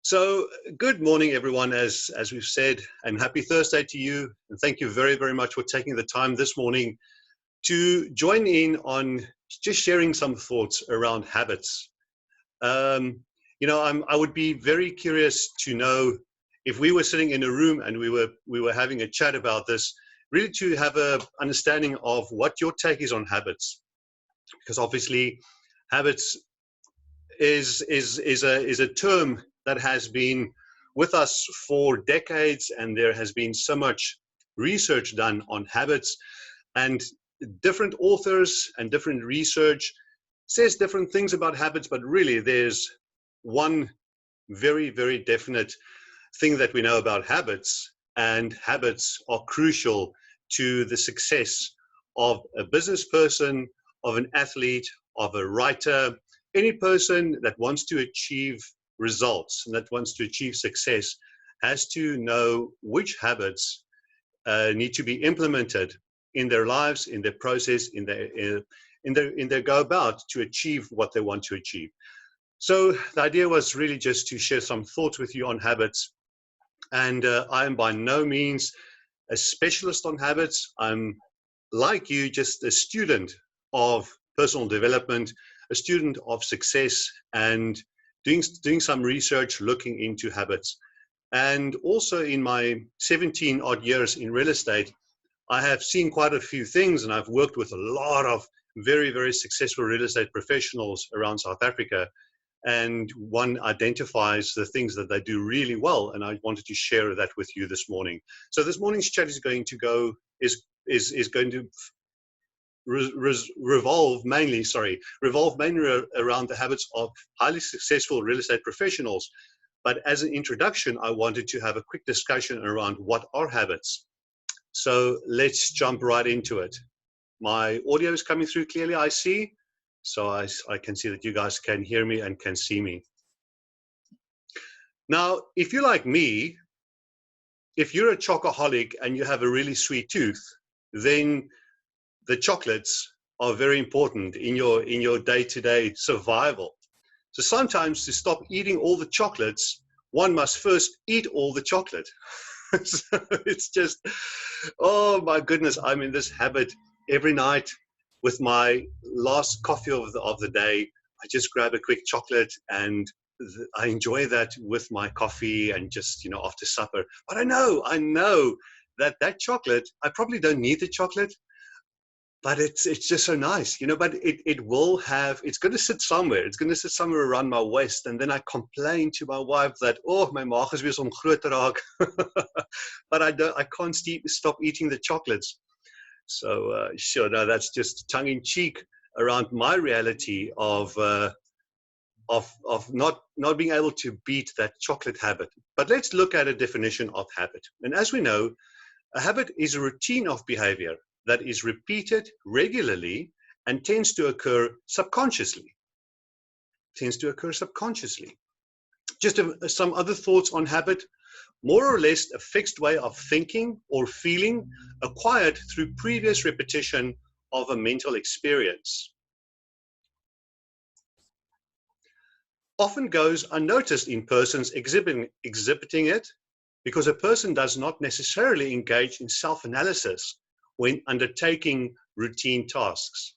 So, good morning, everyone. As we've said, and happy Thursday to you. And thank you very, very much for taking the time this morning to join in on just sharing some thoughts around habits. I would be very curious to know if we were sitting in a room and we were having a chat about this, really to have a understanding of what your take is on habits, because obviously, habits is a term that has been with us for decades, and there has been so much research done on habits, and different authors and different research says different things about habits, but really there's one very, very definite thing that we know about habits, and habits are crucial to the success of a business person, of an athlete, of a writer, any person that wants to achieve results and that wants to achieve success has to know which habits need to be implemented in their lives, in their process, in their go about to achieve what they want to achieve. So the idea was really just to share some thoughts with you on habits. And I am by no means a specialist on habits. I'm, like you, just a student of personal development, a student of success, and doing some research looking into habits. And also in my 17 odd years in real estate, I have seen quite a few things, and I've worked with a lot of very, very successful real estate professionals around South Africa. And one identifies the things that they do really well, and I wanted to share that with you this morning. So this morning's chat is going to revolve mainly around the habits of highly successful real estate professionals. But as an introduction, I wanted to have a quick discussion around what are habits. So let's jump right into it. My audio is coming through clearly, I see. So I can see that you guys can hear me and can see me. Now, if you're like me, if you're a chocoholic and you have a really sweet tooth, then the chocolates are very important in your day-to-day survival. So sometimes to stop eating all the chocolates, one must first eat all the chocolate. So it's just, oh my goodness, I'm in this habit every night with my last coffee of the day. I just grab a quick chocolate and I enjoy that with my coffee and just, after supper. But I know that chocolate, I probably don't need the chocolate, but it's just so nice, but it's going to sit somewhere. It's going to sit somewhere around my waist. And then I complain to my wife that, oh, my maag is weer om groot te raak. But I can't stop eating the chocolates. So sure, no, that's just tongue in cheek around my reality of not being able to beat that chocolate habit. But let's look at a definition of habit. And as we know, a habit is a routine of behavior that is repeated regularly and tends to occur subconsciously. Just some other thoughts on habit. More or less a fixed way of thinking or feeling acquired through previous repetition of a mental experience. Often goes unnoticed in persons exhibiting it because a person does not necessarily engage in self-analysis when undertaking routine tasks.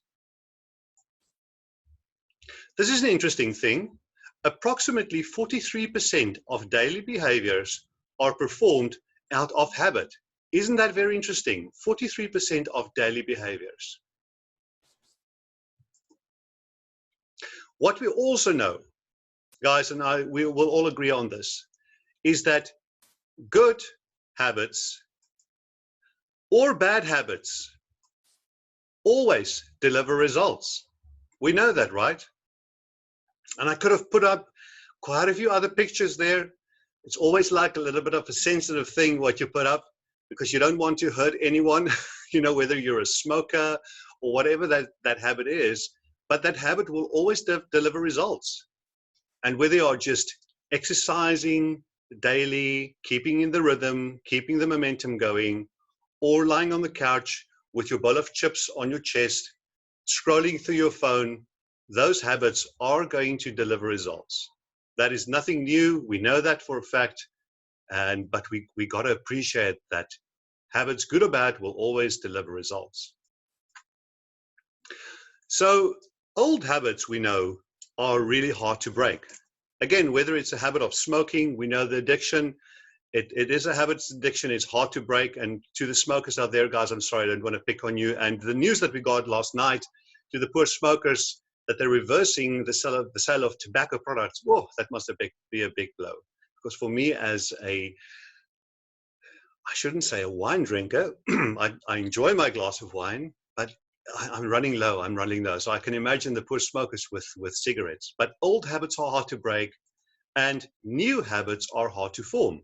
This is an interesting thing. Approximately 43% of daily behaviors are performed out of habit. Isn't that very interesting? 43% of daily behaviors. What we also know, guys, and we will all agree on this, is that good habits or bad habits always deliver results. We know that, right? And I could have put up quite a few other pictures there. It's always like a little bit of a sensitive thing what you put up, because you don't want to hurt anyone, whether you're a smoker or whatever that habit is, but that habit will always deliver results. And whether you're just exercising daily, keeping in the rhythm, keeping the momentum going, or lying on the couch with your bowl of chips on your chest, scrolling through your phone, those habits are going to deliver results. That is nothing new. We know that for a fact. But we got to appreciate that habits, good or bad, will always deliver results. So old habits, we know, are really hard to break. Again, whether it's a habit of smoking, we know the addiction. It is a habit addiction. It's hard to break. And to the smokers out there, guys, I'm sorry, I don't want to pick on you. And the news that we got last night to the poor smokers that they're reversing the sale of tobacco products, whoa, that must be a big blow. Because for me, as I shouldn't say a wine drinker, I enjoy my glass of wine, but I'm running low. So I can imagine the poor smokers with cigarettes. But old habits are hard to break, and new habits are hard to form.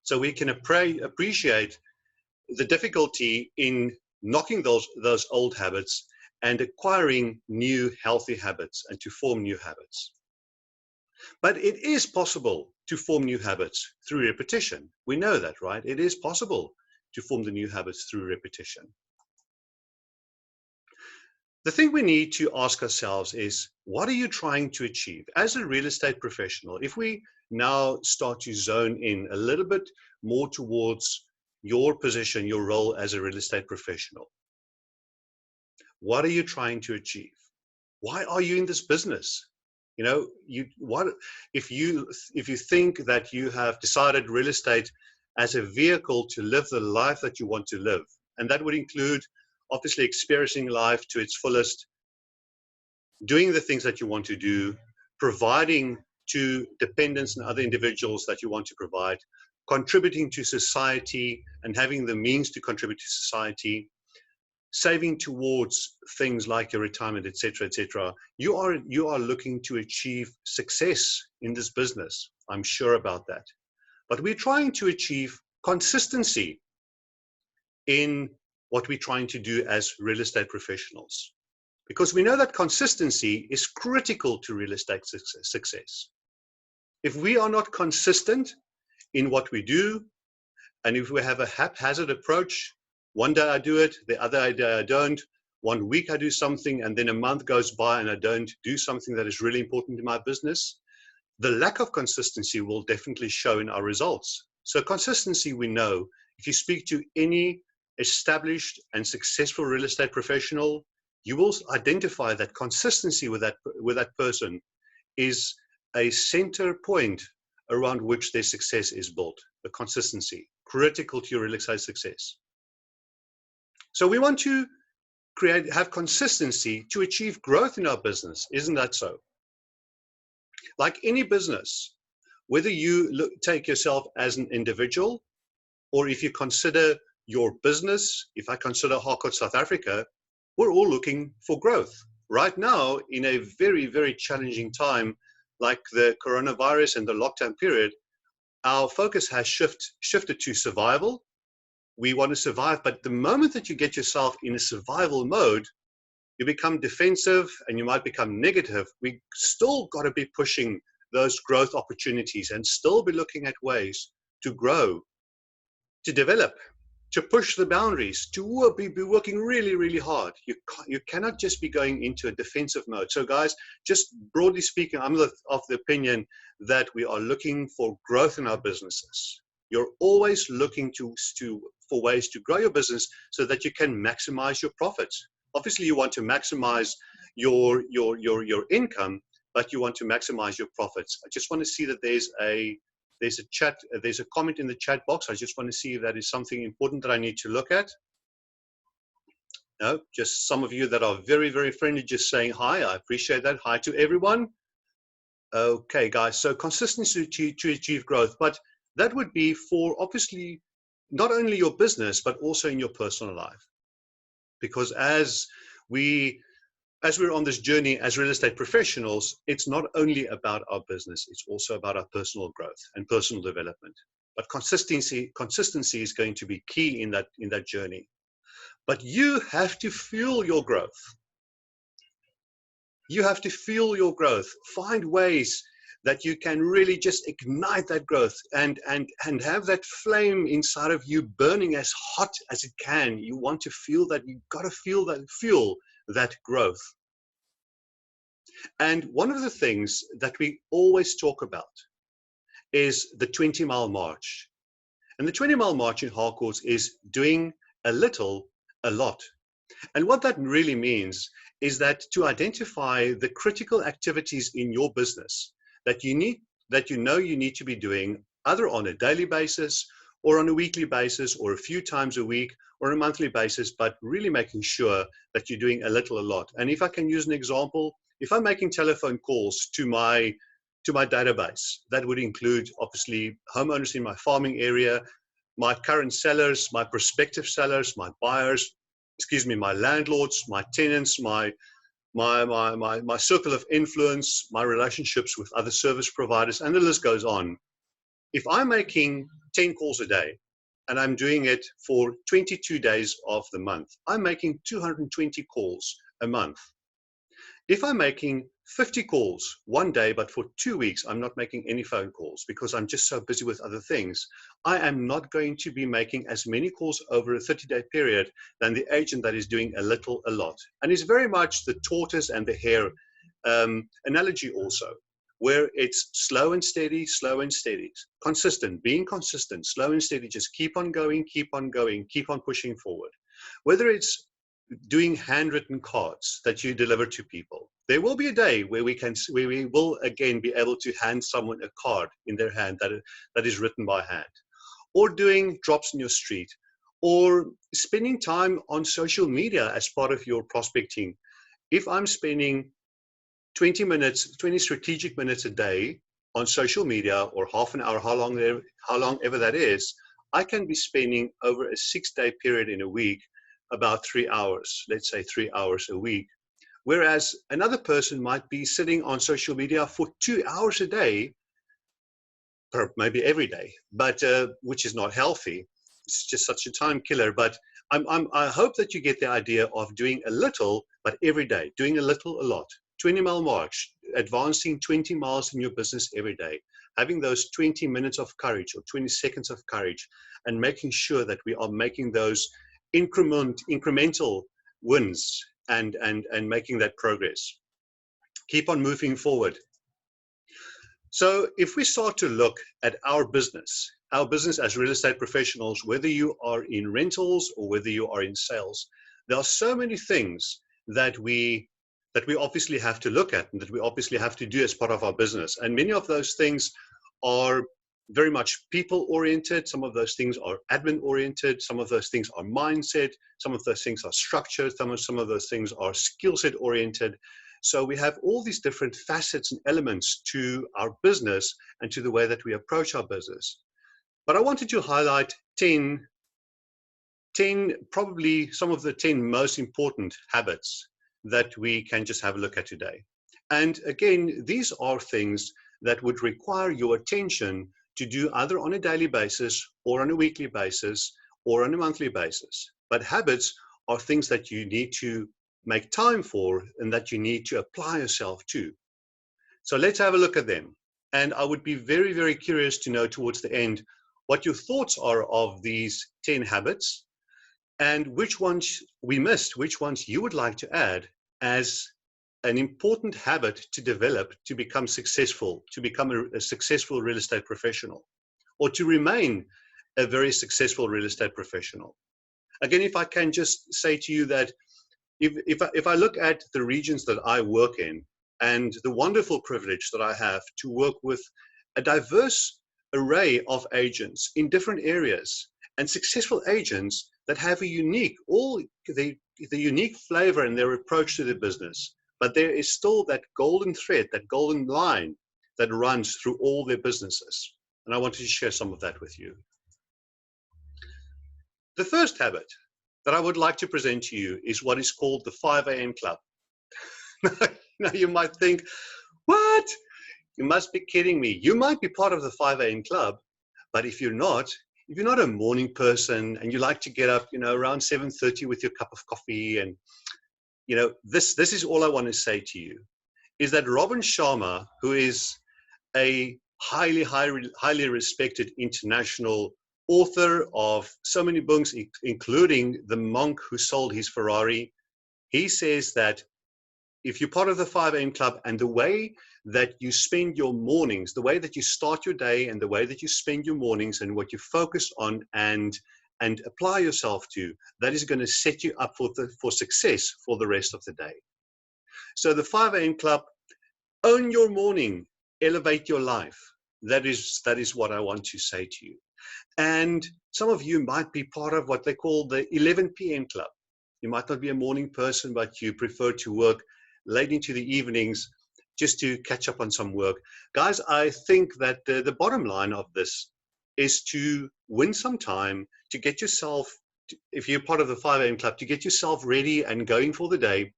So we can appreciate the difficulty in knocking those old habits and acquiring new healthy habits and to form new habits. But it is possible to form new habits through repetition. We know that, right? It is possible to form the new habits through repetition. The thing we need to ask ourselves is, what are you trying to achieve? As a real estate professional, if we now start to zone in a little bit more towards your position, your role as a real estate professional, what are you trying to achieve? Why are you in this business? You know, if you think that you have decided real estate as a vehicle to live the life that you want to live, and that would include obviously experiencing life to its fullest, doing the things that you want to do, providing to dependents and other individuals that you want to provide, contributing to society and having the means to contribute to society, saving towards things like your retirement, etc., etc. You are looking to achieve success in this business. I'm sure about that. But we're trying to achieve consistency in what we're trying to do as real estate professionals, because we know that consistency is critical to real estate success. If we are not consistent in what we do, and if we have a haphazard approach, one day I do it, the other day I don't, 1 week I do something, and then a month goes by and I don't do something that is really important in my business, the lack of consistency will definitely show in our results. So consistency, we know, if you speak to any established and successful real estate professional, you will identify that consistency with that person is a center point around which their success is built. The consistency, critical to your real estate success. So we want to have consistency to achieve growth in our business. Isn't that so? Like any business, whether you take yourself as an individual, or if you consider your business, if I consider Harcourts South Africa, we're all looking for growth. Right now, in a very, very challenging time, like the coronavirus and the lockdown period, our focus has shifted to survival. We want to survive, but the moment that you get yourself in a survival mode, you become defensive and you might become negative. We still got to be pushing those growth opportunities and still be looking at ways to grow, to develop, to push the boundaries, to be working really, really hard. You cannot just be going into a defensive mode. So guys, just broadly speaking, I'm of the opinion that we are looking for growth in our businesses. You're always looking for ways to grow your business so that you can maximize your profits. Obviously, you want to maximize your income, but you want to maximize your profits. I just want to see that there's a comment in the chat box. I just want to see if that is something important that I need to look at. No, just some of you that are very, very friendly, just saying hi. I appreciate that. Hi to everyone. Okay, guys. So consistency to achieve growth, but that would be for obviously not only your business, but also in your personal life. Because as we're on this journey as real estate professionals, it's not only about our business, it's also about our personal growth and personal development. But consistency is going to be key in that journey. But you have to fuel your growth. You have to fuel your growth. Find ways that you can really just ignite that growth and have that flame inside of you burning as hot as it can. You want to feel that, you've got to feel that growth. And one of the things that we always talk about is the 20-mile march. And the 20-mile march in Harcourts is doing a little, a lot. And what that really means is that to identify the critical activities in your business that you know you need to be doing either on a daily basis or on a weekly basis or a few times a week or a monthly basis, but really making sure that you're doing a little, a lot. And if I can use an example, if I'm making telephone calls to my database, that would include obviously homeowners in my farming area, my current sellers, my prospective sellers, my buyers, my landlords, my tenants, my circle of influence, my relationships with other service providers, and the list goes on. If I'm making 10 calls a day and I'm doing it for 22 days of the month, I'm making 220 calls a month. If I'm making 50 calls one day, but for 2 weeks, I'm not making any phone calls because I'm just so busy with other things, I am not going to be making as many calls over a 30-day period than the agent that is doing a little, a lot. And it's very much the tortoise and the hare analogy also, where it's slow and steady, consistent, being consistent, slow and steady, just keep on going, keep on pushing forward. Whether it's doing handwritten cards that you deliver to people. There will be a day where we will again be able to hand someone a card in their hand that is written by hand, or doing drops in your street, or spending time on social media as part of your prospecting. If I'm spending 20 strategic minutes a day on social media, or half an hour, how long ever that is, I can be spending over a 6-day period in a week about 3 hours, let's say 3 hours a week. Whereas another person might be sitting on social media for 2 hours a day, or maybe every day, but which is not healthy. It's just such a time killer. But I hope that you get the idea of doing a little, but every day, doing a little, a lot. 20-mile march, advancing 20 miles in your business every day, having those 20 minutes of courage or 20 seconds of courage, and making sure that we are making those incremental wins and making that progress. Keep on moving forward. So if we start to look at our business as real estate professionals, whether you are in rentals or whether you are in sales, there are so many things that we obviously have to look at and that we obviously have to do as part of our business. And many of those things are very much people-oriented. Some of those things are admin-oriented. Some of those things are mindset. Some of those things are structured. Some of those things are skill set-oriented. So we have all these different facets and elements to our business and to the way that we approach our business. But I wanted to highlight 10, probably some of the 10 most important habits that we can just have a look at today. And again, these are things that would require your attention to do either on a daily basis or on a weekly basis or on a monthly basis. But habits are things that you need to make time for and that you need to apply yourself to. So let's have a look at them. And I would be very, very curious to know towards the end what your thoughts are of these 10 habits and which ones we missed, which ones you would like to add as an important habit to develop to become successful, to become a successful real estate professional, or to remain a very successful real estate professional. Again, if I can just say to you that if I look at the regions that I work in and the wonderful privilege that I have to work with a diverse array of agents in different areas and successful agents that have a unique, the unique flavor in their approach to the business, but there is still that golden thread, that golden line that runs through all their businesses. And I wanted to share some of that with you. The first habit that I would like to present to you is what is called the 5 a.m. club. Now you might think, what? You must be kidding me. You might be part of the 5 a.m. club, but if you're not a morning person and you like to get up, around 7:30 with your cup of coffee, and this is all I want to say to you, is that Robin Sharma, who is a highly respected international author of so many books, including The Monk Who Sold His Ferrari, he says that if you're part of the 5 a.m. club, and the way that you spend your mornings, the way that you start your day and the way that you spend your mornings and what you focus on and apply yourself to, that is going to set you up for success for the rest of the day. So the 5 a.m. club, own your morning, elevate your life. That is what I want to say to you. And some of you might be part of what they call the 11 p.m. club. You might not be a morning person, but you prefer to work late into the evenings just to catch up on some work. Guys, I think that the bottom line of this is to win some time, to get yourself, if you're part of the 5 a.m. club, to get yourself ready and going for the day,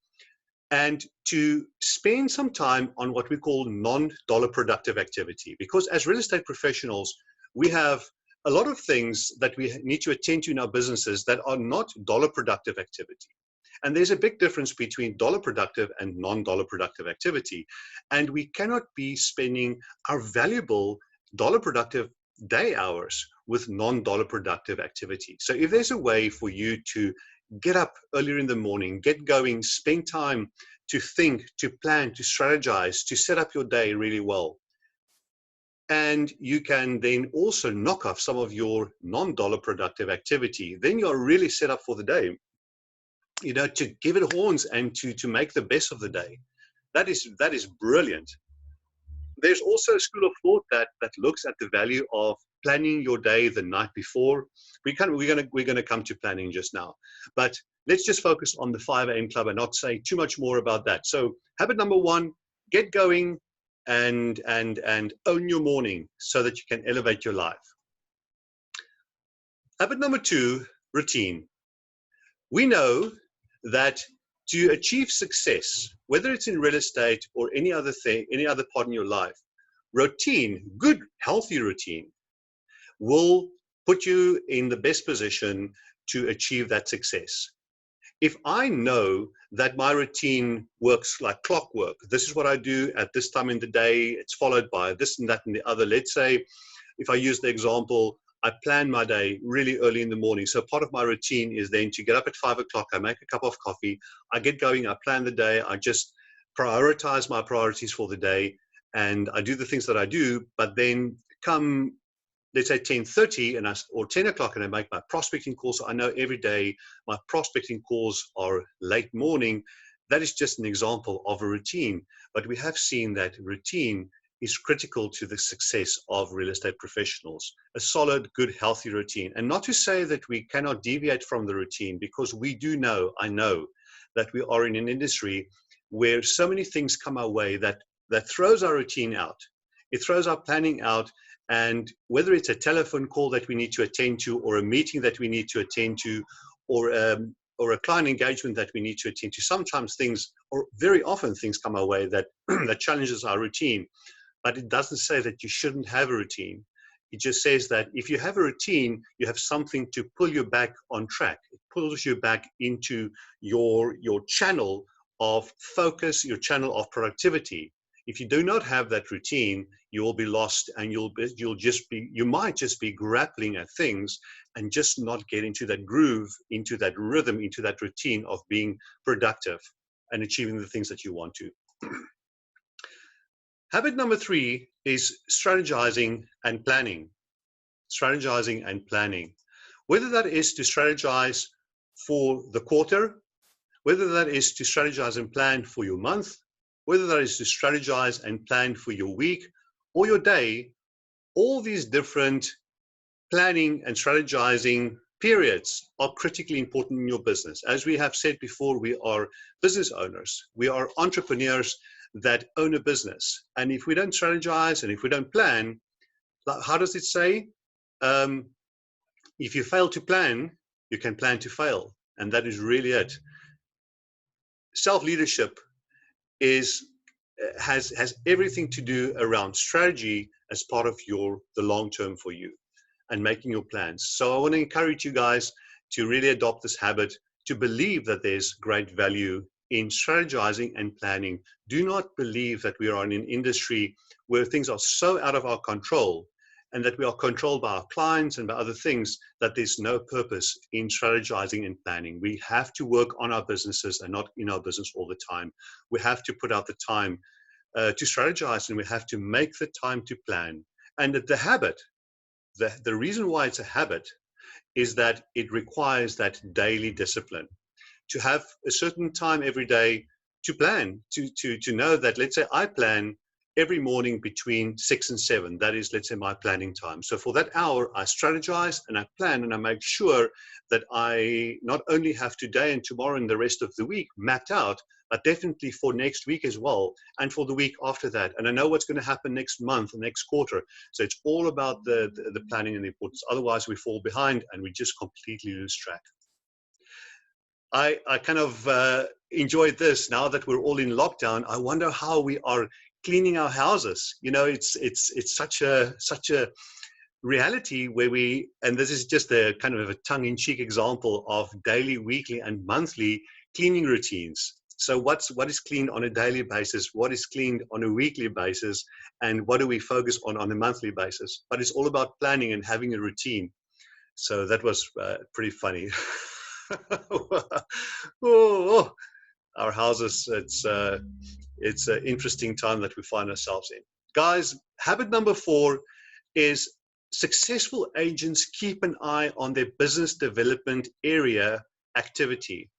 and to spend some time on what we call non-dollar productive activity. Because as real estate professionals, we have a lot of things that we need to attend to in our businesses that are not dollar productive activity. And there's a big difference between dollar productive and non-dollar productive activity. And we cannot be spending our valuable dollar productive day hours with non-dollar productive activity. So if there's a way for you to get up earlier in the morning, get going, spend time to think, to plan, to strategize, to set up your day really well, and you can then also knock off some of your non-dollar productive activity, then you're really set up for the day, you know, to give it horns and to make the best of the day. That is brilliant. There's also a school of thought that looks at the value of planning your day the night before. We're gonna come to planning just now, but let's just focus on the 5 a.m. club and not say too much more about that. So habit number 1, get going and own your morning so that you can elevate your life. Habit number 2, routine. We know that to achieve success, whether it's in real estate or any other thing, any other part in your life, routine, good, healthy routine, will put you in the best position to achieve that success. If I know that my routine works like clockwork, this is what I do at this time in the day, it's followed by this and that and the other. Let's say, if I use the example, I plan my day really early in the morning. So part of my routine is then to get up at 5 o'clock, I make a cup of coffee, I get going, I plan the day, I just prioritize my priorities for the day, and I do the things that I do. But then come, let's say 10:30 or 10 o'clock, and I make my prospecting calls. So I know every day my prospecting calls are late morning. That is just an example of a routine. But we have seen that routine is critical to the success of real estate professionals. A solid, good, healthy routine. And not to say that we cannot deviate from the routine, because we do know, I know, that we are in an industry where so many things come our way that throws our routine out. It throws our planning out. And whether it's a telephone call that we need to attend to, or a meeting that we need to attend to, or a client engagement that we need to attend to, sometimes things, or very often things come our way that that challenges our routine. But it doesn't say that you shouldn't have a routine. It just says that if you have a routine, you have something to pull you back on track. It pulls you back into your channel of focus, your channel of productivity. If you do not have that routine, you will be lost, and you might just be grappling at things and just not get into that groove, into that rhythm, into that routine of being productive and achieving the things that you want to. Habit number 3 is strategizing and planning. Strategizing and planning. Whether that is to strategize for the quarter, whether that is to strategize and plan for your month, whether that is to strategize and plan for your week or your day, all these different planning and strategizing periods are critically important in your business. As we have said before, we are business owners. We are entrepreneurs that own a business. And if we don't strategize and if we don't plan, how does it say? If you fail to plan, you can plan to fail. And that is really it. Self-leadership has everything to do around strategy as part of the long term for you and making your plans. So I want to encourage you guys to really adopt this habit, to believe that there's great value in strategizing and planning. Do not believe that we are in an industry where things are so out of our control and that we are controlled by our clients and by other things, that there's no purpose in strategizing and planning. We have to work on our businesses and not in our business all the time. We have to put out the time to strategize, and we have to make the time to plan. And the habit, the reason why it's a habit is that it requires that daily discipline to have a certain time every day to plan, to know that, let's say I plan every morning between 6 and 7. That is, let's say, my planning time. So for that hour, I strategize and I plan, and I make sure that I not only have today and tomorrow and the rest of the week mapped out, but definitely for next week as well, and for the week after that. And I know what's going to happen next month and next quarter. So it's all about the planning and the importance. Otherwise, we fall behind and we just completely lose track. I kind of enjoyed this. Now that we're all in lockdown, I wonder how we are cleaning our houses. You know, it's such a reality where we, and this is just a kind of a tongue-in-cheek example of daily, weekly, and monthly cleaning routines. So what is cleaned on a daily basis? What is cleaned on a weekly basis? And what do we focus on a monthly basis? But it's all about planning and having a routine. So that was pretty funny. Oh, our houses, it's an interesting time that we find ourselves in. Guys, habit number 4 is successful agents keep an eye on their business development area activity.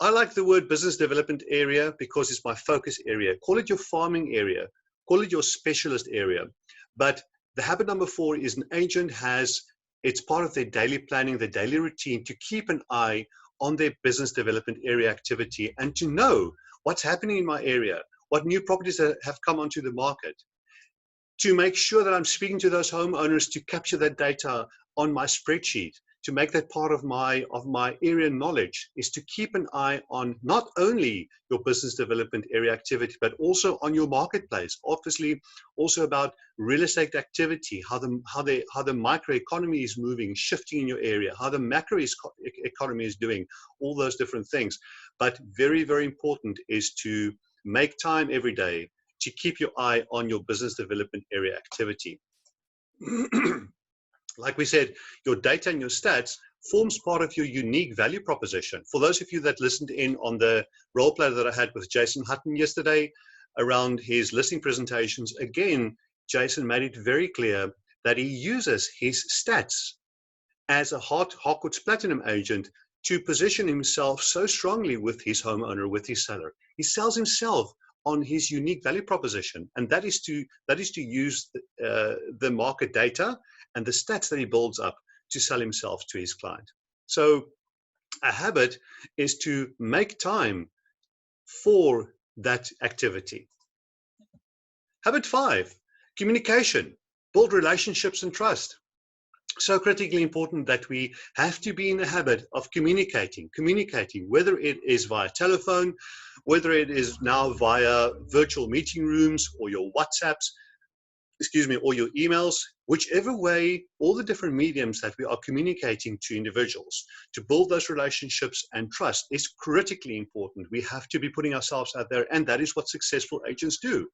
I like the word business development area because it's my focus area. Call it your farming area, call it your specialist area. But the habit number 4 is an agent has, it's part of their daily planning, their daily routine, to keep an eye on their business development area activity and to know what's happening in my area, what new properties have come onto the market, to make sure that I'm speaking to those homeowners, to capture that data on my spreadsheet, to make that part of my area knowledge, is to keep an eye on not only your business development area activity, but also on your marketplace. Obviously, also about real estate activity, how the microeconomy is moving, shifting in your area, how the macro economy is doing, all those different things. But very, very important is to make time every day to keep your eye on your business development area activity. Like we said, your data and your stats forms part of your unique value proposition. For those of you that listened in on the role play that I had with Jason Hutton yesterday around his listing presentations, again, Jason made it very clear that he uses his stats as a Harcourts Platinum agent to position himself so strongly with his homeowner, with his seller. He sells himself on his unique value proposition, and that is to use the market data and the stats that he builds up to sell himself to his client. So a habit is to make time for that activity. Habit 5, communication, build relationships and trust. So critically important that we have to be in the habit of communicating, whether it is via telephone, whether it is now via virtual meeting rooms or your WhatsApps, or your emails, whichever way, all the different mediums that we are communicating to individuals to build those relationships and trust is critically important. We have to be putting ourselves out there, and that is what successful agents do.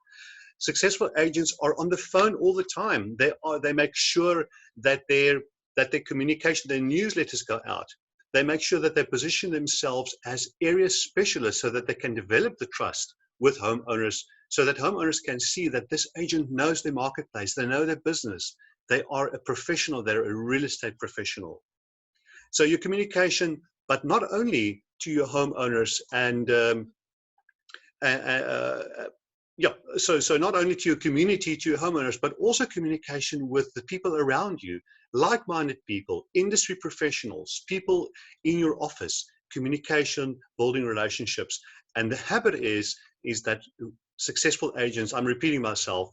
Successful agents are on the phone all the time. They make sure that their communication, their newsletters go out. They make sure that they position themselves as area specialists so that they can develop the trust with homeowners, so that homeowners can see that this agent knows their marketplace, they know their business, they are a professional, they're a real estate professional. So your communication, but not only to your homeowners so not only to your community, to your homeowners, but also communication with the people around you, like-minded people, industry professionals, people in your office, communication, building relationships. And the habit is that successful agents, I'm repeating myself,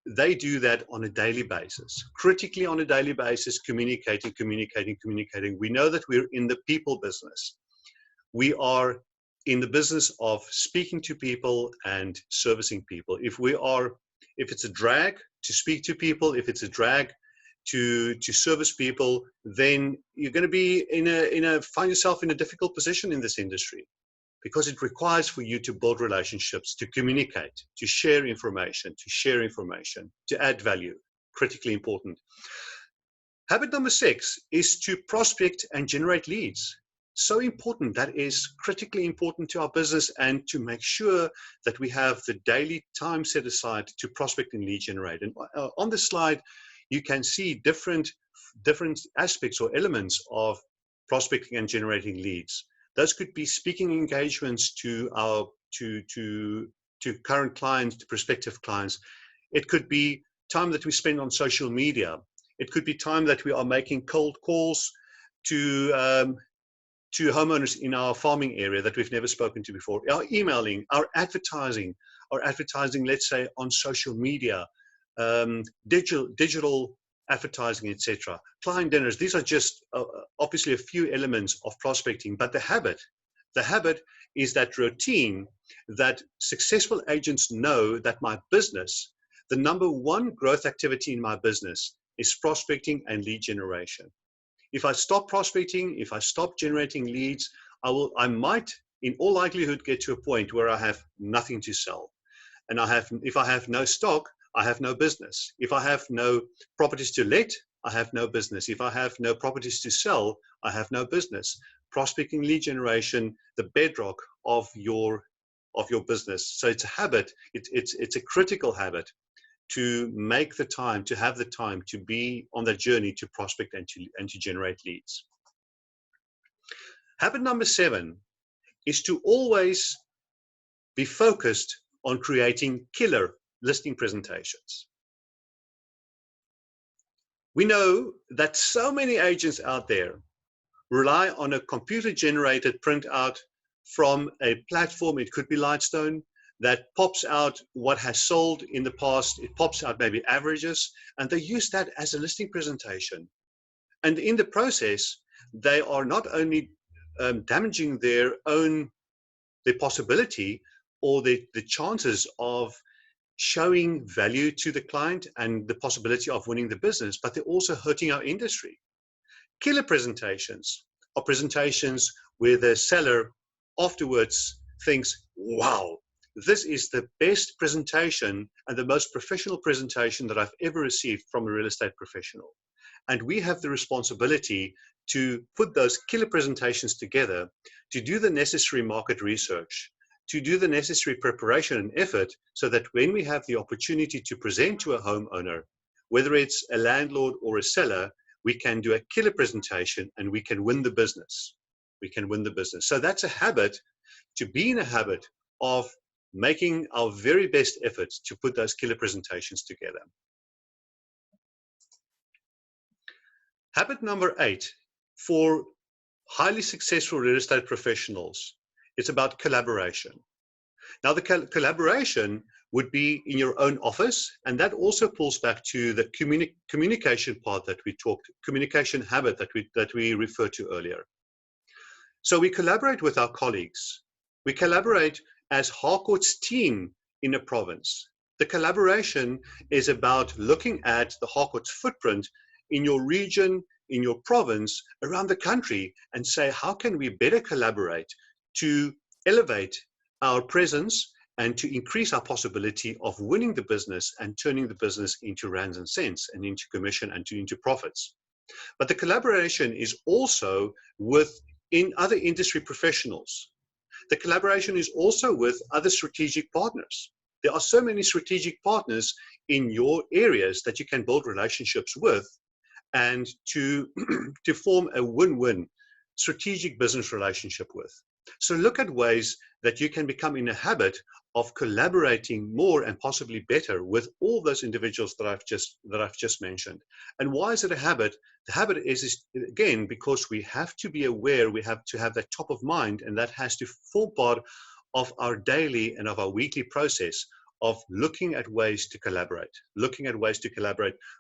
they do that on a daily basis, critically on a daily basis, communicating. We know that we're in the people business. We are in the business of speaking to people and servicing people. If it's a drag to speak to people, if it's a drag to service people, then you're going to be find yourself in a difficult position in this industry, because it requires for you to build relationships, to communicate, to share information, to add value. critically important. Habit number 6 is to prospect and generate leads. So important. That is critically important to our business, and to make sure that we have the daily time set aside to prospect and lead generate. And on the slide, you can see different aspects or elements of prospecting and generating leads. Those could be speaking engagements to our to current clients, to prospective clients. It could be time that we spend on social media. It could be time that we are making cold calls to homeowners in our farming area that we've never spoken to before. Our emailing, our advertising, let's say, on social media, digital advertising, etc. Client dinners. These are just obviously a few elements of prospecting, but the habit is that routine that successful agents know that my business, the number one growth activity in my business, is prospecting and lead generation. If I stop prospecting, if I stop generating leads, I might, in all likelihood, get to a point where I have nothing to sell. And if I have no stock, I have no business. If I have no properties to let, I have no business. If I have no properties to sell, I have no business. Prospecting, lead generation, the bedrock of your business. So it's a habit. It's a critical habit to make the time, to have the time to be on that journey to prospect and to generate leads. Habit number 7 is to always be focused on creating killer listing presentations. We know that so many agents out there rely on a computer-generated printout from a platform. It could be Lightstone, that pops out what has sold in the past. It pops out maybe averages, and they use that as a listing presentation. And in the process, they are not only damaging their possibility or the chances of showing value to the client and the possibility of winning the business, but they're also hurting our industry. Killer presentations are presentations where the seller afterwards thinks, wow, this is the best presentation and the most professional presentation that I've ever received from a real estate professional. And we have the responsibility to put those killer presentations together, to do the necessary market research, to do the necessary preparation and effort, so that when we have the opportunity to present to a homeowner, whether it's a landlord or a seller, we can do a killer presentation and we can win the business. We can win the business. So that's a habit, to be in a habit of making our very best efforts to put those killer presentations together. Habit number 8 for highly successful real estate professionals, it's about collaboration. Now, the collaboration would be in your own office, and that also pulls back to the communication part that we talked, communication habit that we referred to earlier. So we collaborate with our colleagues. We collaborate as Harcourts team in a province. The collaboration is about looking at the Harcourts footprint in your region, in your province, around the country, and say, how can we better collaborate to elevate our presence and to increase our possibility of winning the business and turning the business into rands and cents and into commission and into profits. But the collaboration is also in other industry professionals. The collaboration is also with other strategic partners. There are so many strategic partners in your areas that you can build relationships with, and to form a win-win strategic business relationship with. So look at ways that you can become in a habit of collaborating more and possibly better with all those individuals that I've just mentioned. And why is it a habit? The habit is again because we have to be aware, we have to have that top of mind, and that has to form part of our daily and of our weekly process of looking at ways to collaborate,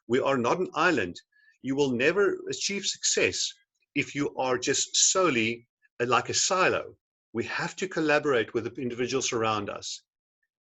We are not an island. You will never achieve success if you are just solely like a silo. We have to collaborate with the individuals around us.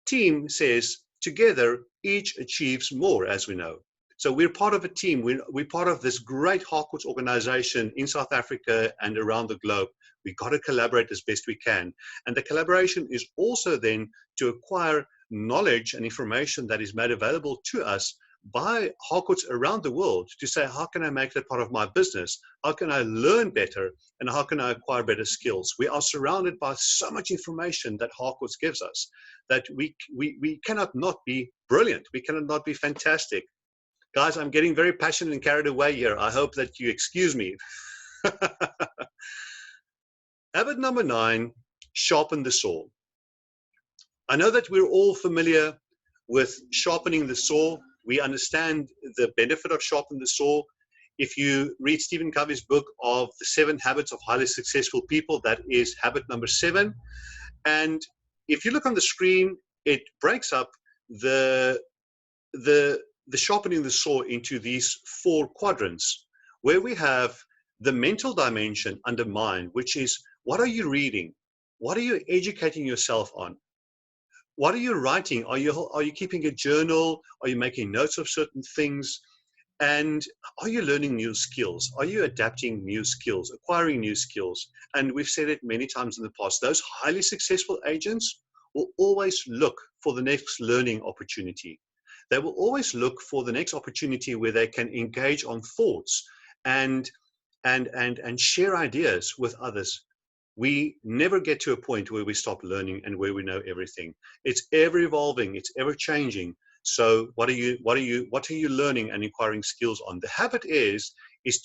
Team says together each achieves more, as we know. So we're part of a team. We're part of this great Harcourts organization in South Africa and around the globe. We've got to collaborate as best we can. And the collaboration is also then to acquire knowledge and information that is made available to us by Harcourts around the world to say, how can I make that part of my business? How can I learn better? And how can I acquire better skills? We are surrounded by so much information that Harcourts gives us that we cannot not be brilliant. We cannot not be fantastic. Guys, I'm getting very passionate and carried away here. I hope that you excuse me. Habit number 9, sharpen the saw. I know that we're all familiar with sharpening the saw. We understand the benefit of sharpening the saw. If you read Stephen Covey's book of the 7 Habits of Highly Successful People, that is habit number 7. And if you look on the screen, it breaks up the sharpening the saw into these 4 quadrants, where we have the mental dimension under mind, which is, what are you reading? What are you educating yourself on? What are you writing? Are you keeping a journal? Are you making notes of certain things? And are you learning new skills? Are you adapting new skills, acquiring new skills? And we've said it many times in the past, those highly successful agents will always look for the next learning opportunity. They will always look for the next opportunity where they can engage on thoughts and share ideas with others. We never get to a point where we stop learning and where we know everything. It's ever evolving, it's ever changing. So what are you learning and acquiring skills on? The habit is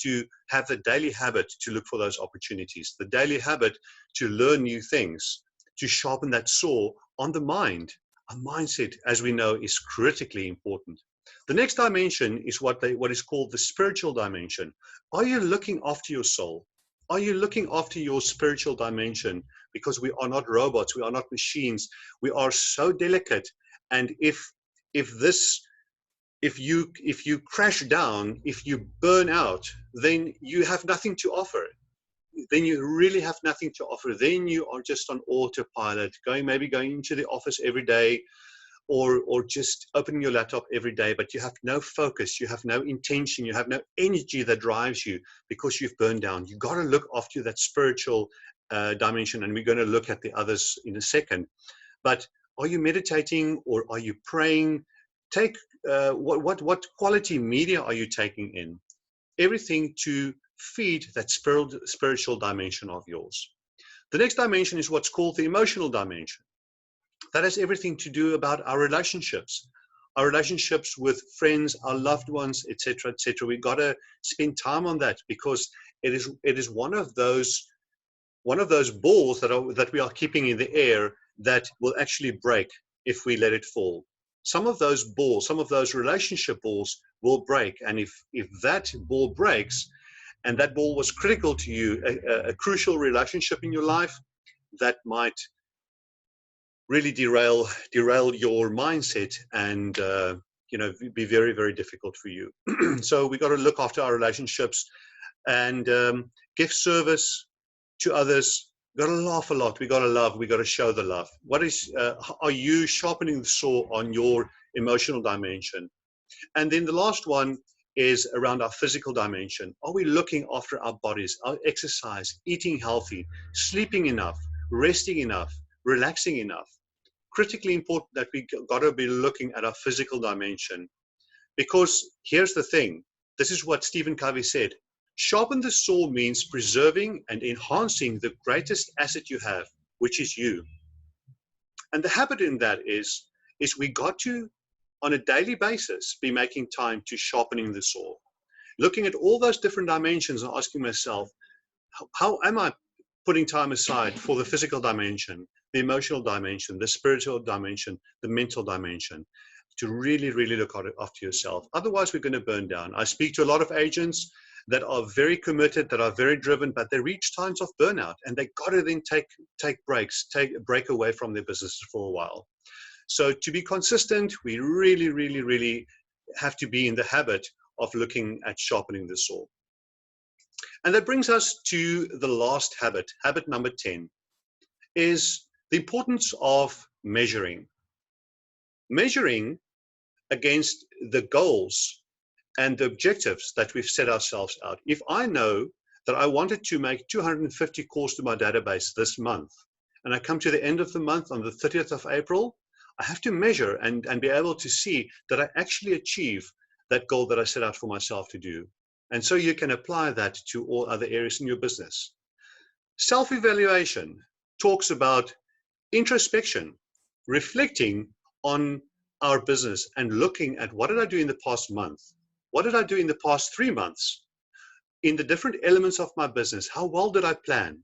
to have the daily habit to look for those opportunities, the daily habit to learn new things, to sharpen that saw on the mind. A mindset, as we know, is critically important. The next dimension is what is called the spiritual dimension. Are you looking after your soul? Are you looking after your spiritual dimension? Because we are not robots, we are not machines. We are so delicate, and if you crash down, if you burn out, then you have nothing to offer. Then you really have nothing to offer. Then you are just on autopilot, maybe going into the office every day, or just opening your laptop every day, but you have no focus, you have no intention, you have no energy that drives you because you've burned down. You've got to look after that spiritual dimension, and we're going to look at the others in a second. But are you meditating, or are you praying? Take what quality media are you taking in? Everything to feed that spiritual dimension of yours. The next dimension is what's called the emotional dimension. That has everything to do about our relationships with friends, our loved ones, etc., etc. We've got to spend time on that, because it is one of those balls that we are keeping in the air that will actually break if we let it fall. Some of those balls, some of those relationship balls will break, and if that ball breaks, and that ball was critical to you, a crucial relationship in your life, that might really derail your mindset and be very, very difficult for you. So we got to look after our relationships and give service to others. We got to laugh a lot. We got to love. We got to show the love. Are you sharpening the saw on your emotional dimension? And then the last one is around our physical dimension. Are we looking after our bodies, our exercise, eating healthy, sleeping enough, resting enough, relaxing enough? Critically important that we got to be looking at our physical dimension, because here's the thing. This is what Stephen Covey said. Sharpen the saw means preserving and enhancing the greatest asset you have, which is you. And the habit in that is we got to, on a daily basis, be making time to sharpening the saw, looking at all those different dimensions and asking myself, how am I putting time aside for the physical dimension, the emotional dimension, the spiritual dimension, the mental dimension, to really, really look after yourself. Otherwise, we're going to burn down. I speak to a lot of agents that are very committed, that are very driven, but they reach times of burnout, and they got to then take breaks, take a break away from their business for a while. So to be consistent, we really, really, really have to be in the habit of looking at sharpening the saw. And that brings us to the last habit, habit number 10, is the importance of measuring. Measuring against the goals and the objectives that we've set ourselves out. If I know that I wanted to make 250 calls to my database this month, and I come to the end of the month on the 30th of April, I have to measure and be able to see that I actually achieve that goal that I set out for myself to do. And so you can apply that to all other areas in your business. Self-evaluation talks about introspection, reflecting on our business and looking at what did I do in the past month? What did I do in the past 3 months? In the different elements of my business, how well did I plan?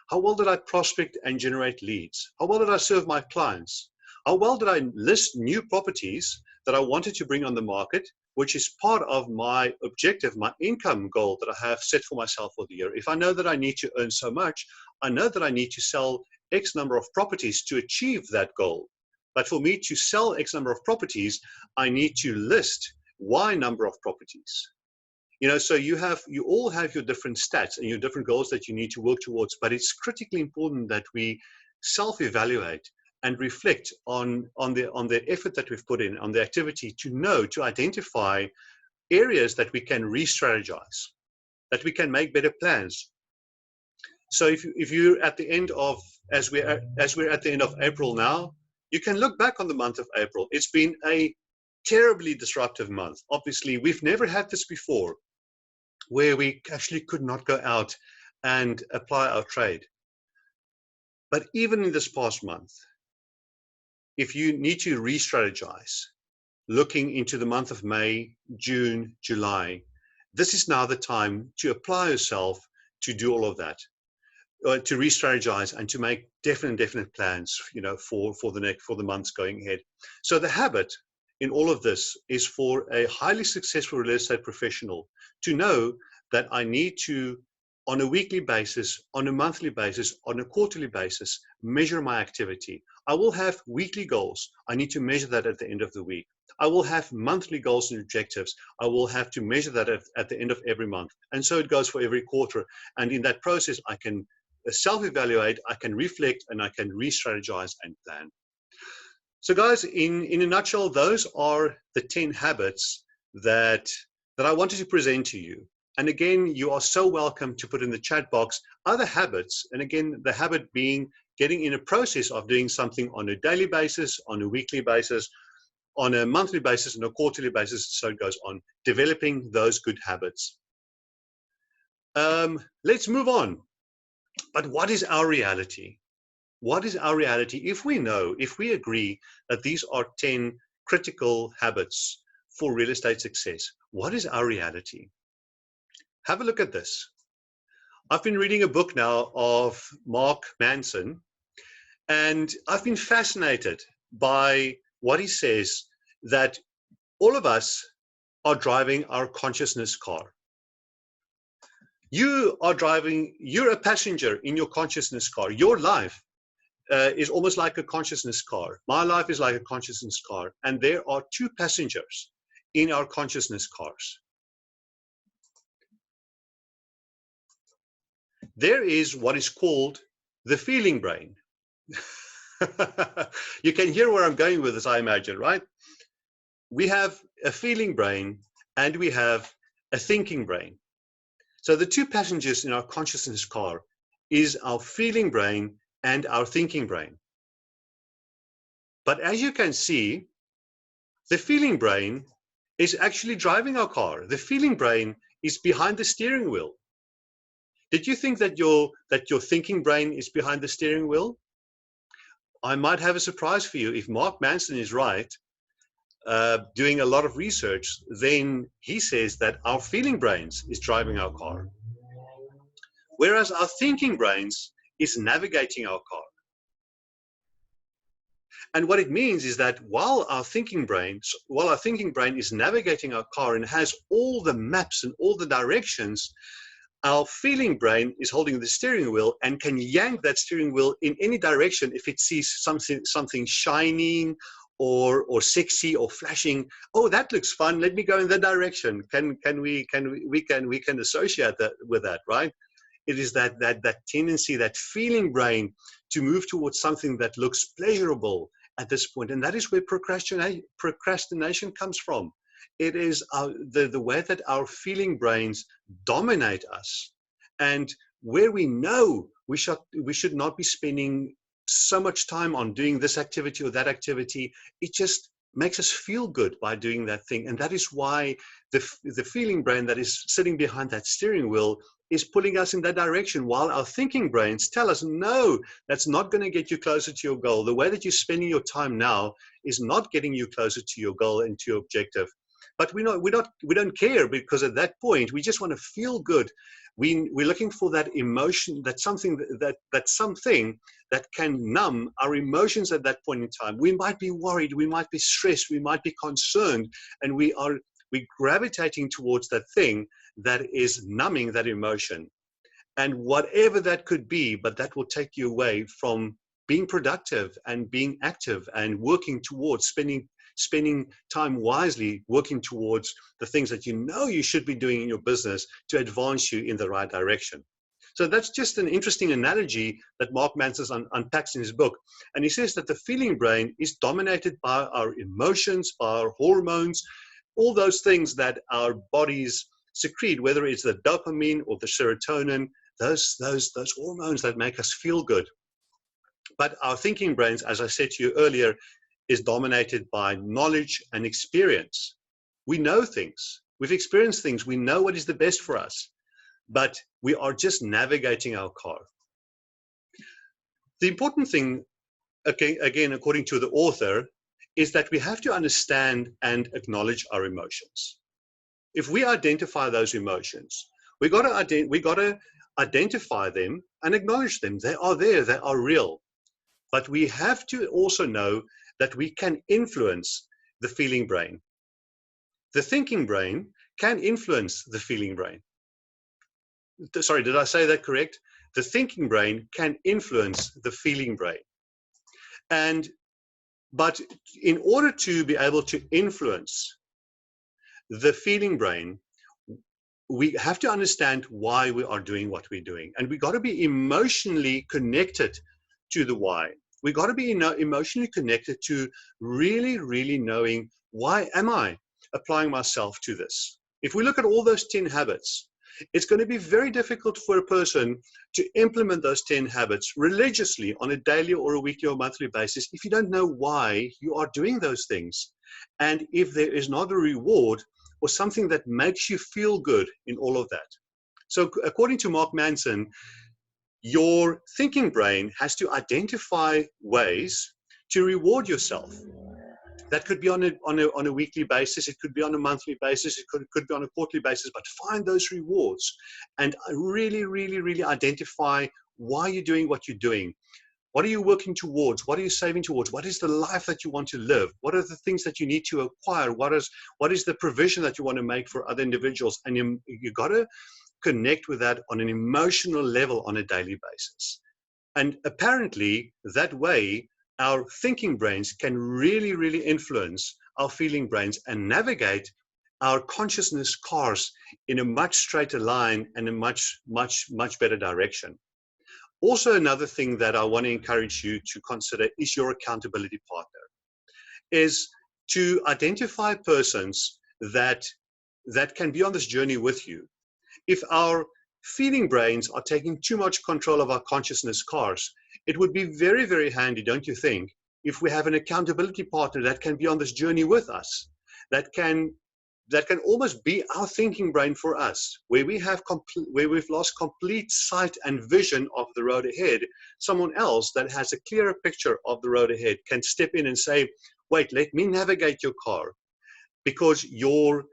How well did I prospect and generate leads? How well did I serve my clients? How well did I list new properties that I wanted to bring on the market, which is part of my objective, my income goal that I have set for myself for the year? If I know that I need to earn so much, I know that I need to sell X number of properties to achieve that goal. But for me to sell X number of properties, I need to list Y number of properties. You know, so you all have your different stats and your different goals that you need to work towards, but it's critically important that we self-evaluate and reflect on the effort that we've put in, on the activity, to identify areas that we can re-strategize, that we can make better plans. So if you're at the end of, as we're at the end of April now, you can look back on the month of April. It's been a terribly disruptive month. Obviously, we've never had this before, where we actually could not go out and apply our trade. But even in this past month, if you need to re-strategize, looking into the month of May, June, July, this is now the time to apply yourself to do all of that, to re-strategize and to make definite plans, you know, for the months going ahead. So the habit in all of this is for a highly successful real estate professional to know that I need to, on a weekly basis, on a monthly basis, on a quarterly basis, measure my activity. I will have weekly goals. I need to measure that at the end of the week. I will have monthly goals and objectives. I will have to measure that at the end of every month. And so it goes for every quarter. And in that process, I can self-evaluate, I can reflect, and I can re-strategize and plan. So guys, in a nutshell, those are the 10 habits that I wanted to present to you. And again, you are so welcome to put in the chat box other habits. And again, the habit being getting in a process of doing something on a daily basis, on a weekly basis, on a monthly basis, and a quarterly basis, so it goes on, developing those good habits. Let's move on. But what is our reality? What is our reality? If we agree that these are 10 critical habits for real estate success, what is our reality? Have a look at this. I've been reading a book now of Mark Manson, and I've been fascinated by what he says, that all of us are driving our consciousness car. You're a passenger in your consciousness car. Your life is almost like a consciousness car. My life is like a consciousness car, and there are 2 passengers in our consciousness cars. There is what is called the feeling brain. You can hear where I'm going with this, I imagine, right? We have a feeling brain and we have a thinking brain. So the 2 passengers in our consciousness car is our feeling brain and our thinking brain. But as you can see, the feeling brain is actually driving our car. The feeling brain is behind the steering wheel. Did you think that your thinking brain is behind the steering wheel? I might have a surprise for you. If Mark Manson is right, doing a lot of research, then he says that our feeling brains is driving our car, whereas our thinking brains is navigating our car. And what it means is that while our thinking brain is navigating our car and has all the maps and all the directions, our feeling brain is holding the steering wheel and can yank that steering wheel in any direction if it sees something shining or sexy or flashing. Oh, that looks fun. Let me go in that direction. We can associate that with that, right? It is that tendency, that feeling brain to move towards something that looks pleasurable at this point, and that is where procrastination comes from. It is the way that our feeling brains dominate us, and where we know we should not be spending so much time on doing this activity or that activity, it just makes us feel good by doing that thing. And that is why the feeling brain that is sitting behind that steering wheel is pulling us in that direction, while our thinking brains tell us, no, that's not going to get you closer to your goal. The way that you're spending your time now is not getting you closer to your goal and to your objective. But we don't care, because at that point we just want to feel good. We're looking for that emotion, that something that can numb our emotions at that point in time. We might be worried, we might be stressed, we might be concerned, and we're gravitating towards that thing that is numbing that emotion. And whatever that could be, but that will take you away from being productive and being active and working towards spending time wisely, working towards the things that you know you should be doing in your business to advance you in the right direction. So that's just an interesting analogy that Mark Manson unpacks in his book. And he says that the feeling brain is dominated by our emotions, by our hormones, all those things that our bodies secrete, whether it's the dopamine or the serotonin, those hormones that make us feel good. But our thinking brains, as I said to you earlier, is dominated by knowledge and experience. We know things, we've experienced things, we know what is the best for us, but we are just navigating our car. The important thing, again, according to the author, is that we have to understand and acknowledge our emotions. If we identify those emotions, we got to identify them and acknowledge them. They are there, they are real. But we have to also know that we can influence the feeling brain. The thinking brain can influence the feeling brain. Sorry, did I say that correct? The thinking brain can influence the feeling brain. But in order to be able to influence the feeling brain, we have to understand why we are doing what we're doing. And we got to be emotionally connected to the why. We got to be emotionally connected to really, really knowing, why am I applying myself to this? If we look at all those 10 habits, it's going to be very difficult for a person to implement those 10 habits religiously on a daily or a weekly or monthly basis if you don't know why you are doing those things. And if there is not a reward or something that makes you feel good in all of that. So according to Mark Manson, your thinking brain has to identify ways to reward yourself. That could be on a weekly basis, it could be on a monthly basis, it could be on a quarterly basis, but find those rewards and really, really, really identify why you're doing what you're doing. What are you working towards? What are you saving towards? What is the life that you want to live? What are the things that you need to acquire? What is the provision that you want to make for other individuals? And you got to connect with that on an emotional level on a daily basis. And apparently that way, our thinking brains can really, really influence our feeling brains and navigate our consciousness cars in a much straighter line and a much, much, much better direction. Also, another thing that I want to encourage you to consider is your accountability partner, is to identify persons that can be on this journey with you. If our feeling brains are taking too much control of our consciousness cars, it would be very, very handy, don't you think, if we have an accountability partner that can be on this journey with us, that can almost be our thinking brain for us, where we've lost complete sight and vision of the road ahead. Someone else that has a clearer picture of the road ahead can step in and say, wait, let me navigate your car, because your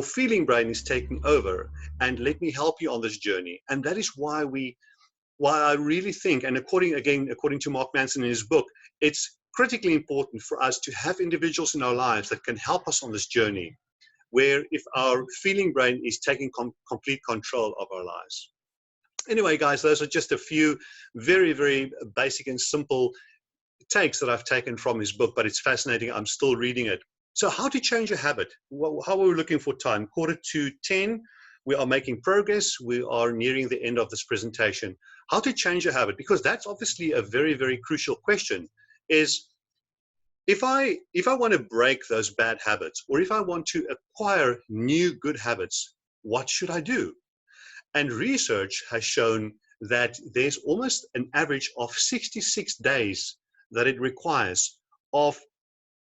feeling brain is taking over, and let me help you on this journey. And that is why I really think, and according to Mark Manson in his book, it's critically important for us to have individuals in our lives that can help us on this journey, where if our feeling brain is taking complete control of our lives. Anyway, guys, those are just a few very, very basic and simple takes that I've taken from his book, but it's fascinating. I'm still reading it. So how to change a habit? How are we looking for time? 9:45. We are making progress. We are nearing the end of this presentation. How to change a habit? Because that's obviously a very, very crucial question, is if I want to break those bad habits, or if I want to acquire new good habits, what should I do? And research has shown that there's almost an average of 66 days that it requires of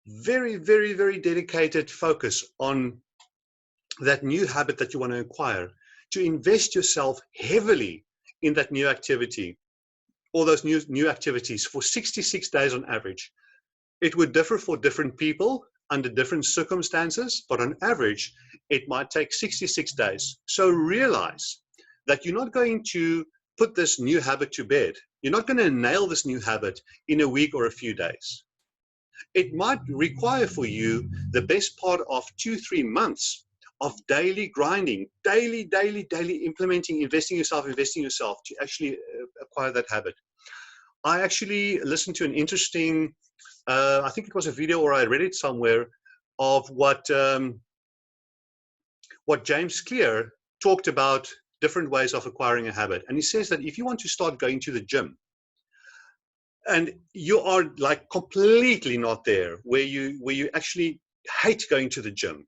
very, very, very dedicated focus on that new habit that you want to acquire, to invest yourself heavily in that new activity, all those new activities for 66 days on average. It would differ for different people under different circumstances, but on average, it might take 66 days. So realize that you're not going to put this new habit to bed. You're not going to nail this new habit in a week or a few days. It might require for you the best part of 2-3 months of daily grinding, daily implementing, investing yourself to actually acquire that habit. I actually listened to an interesting, I think it was a video or I read it somewhere, of what James Clear talked about different ways of acquiring a habit. And he says that if you want to start going to the gym, and you are like completely not there, where you actually hate going to the gym,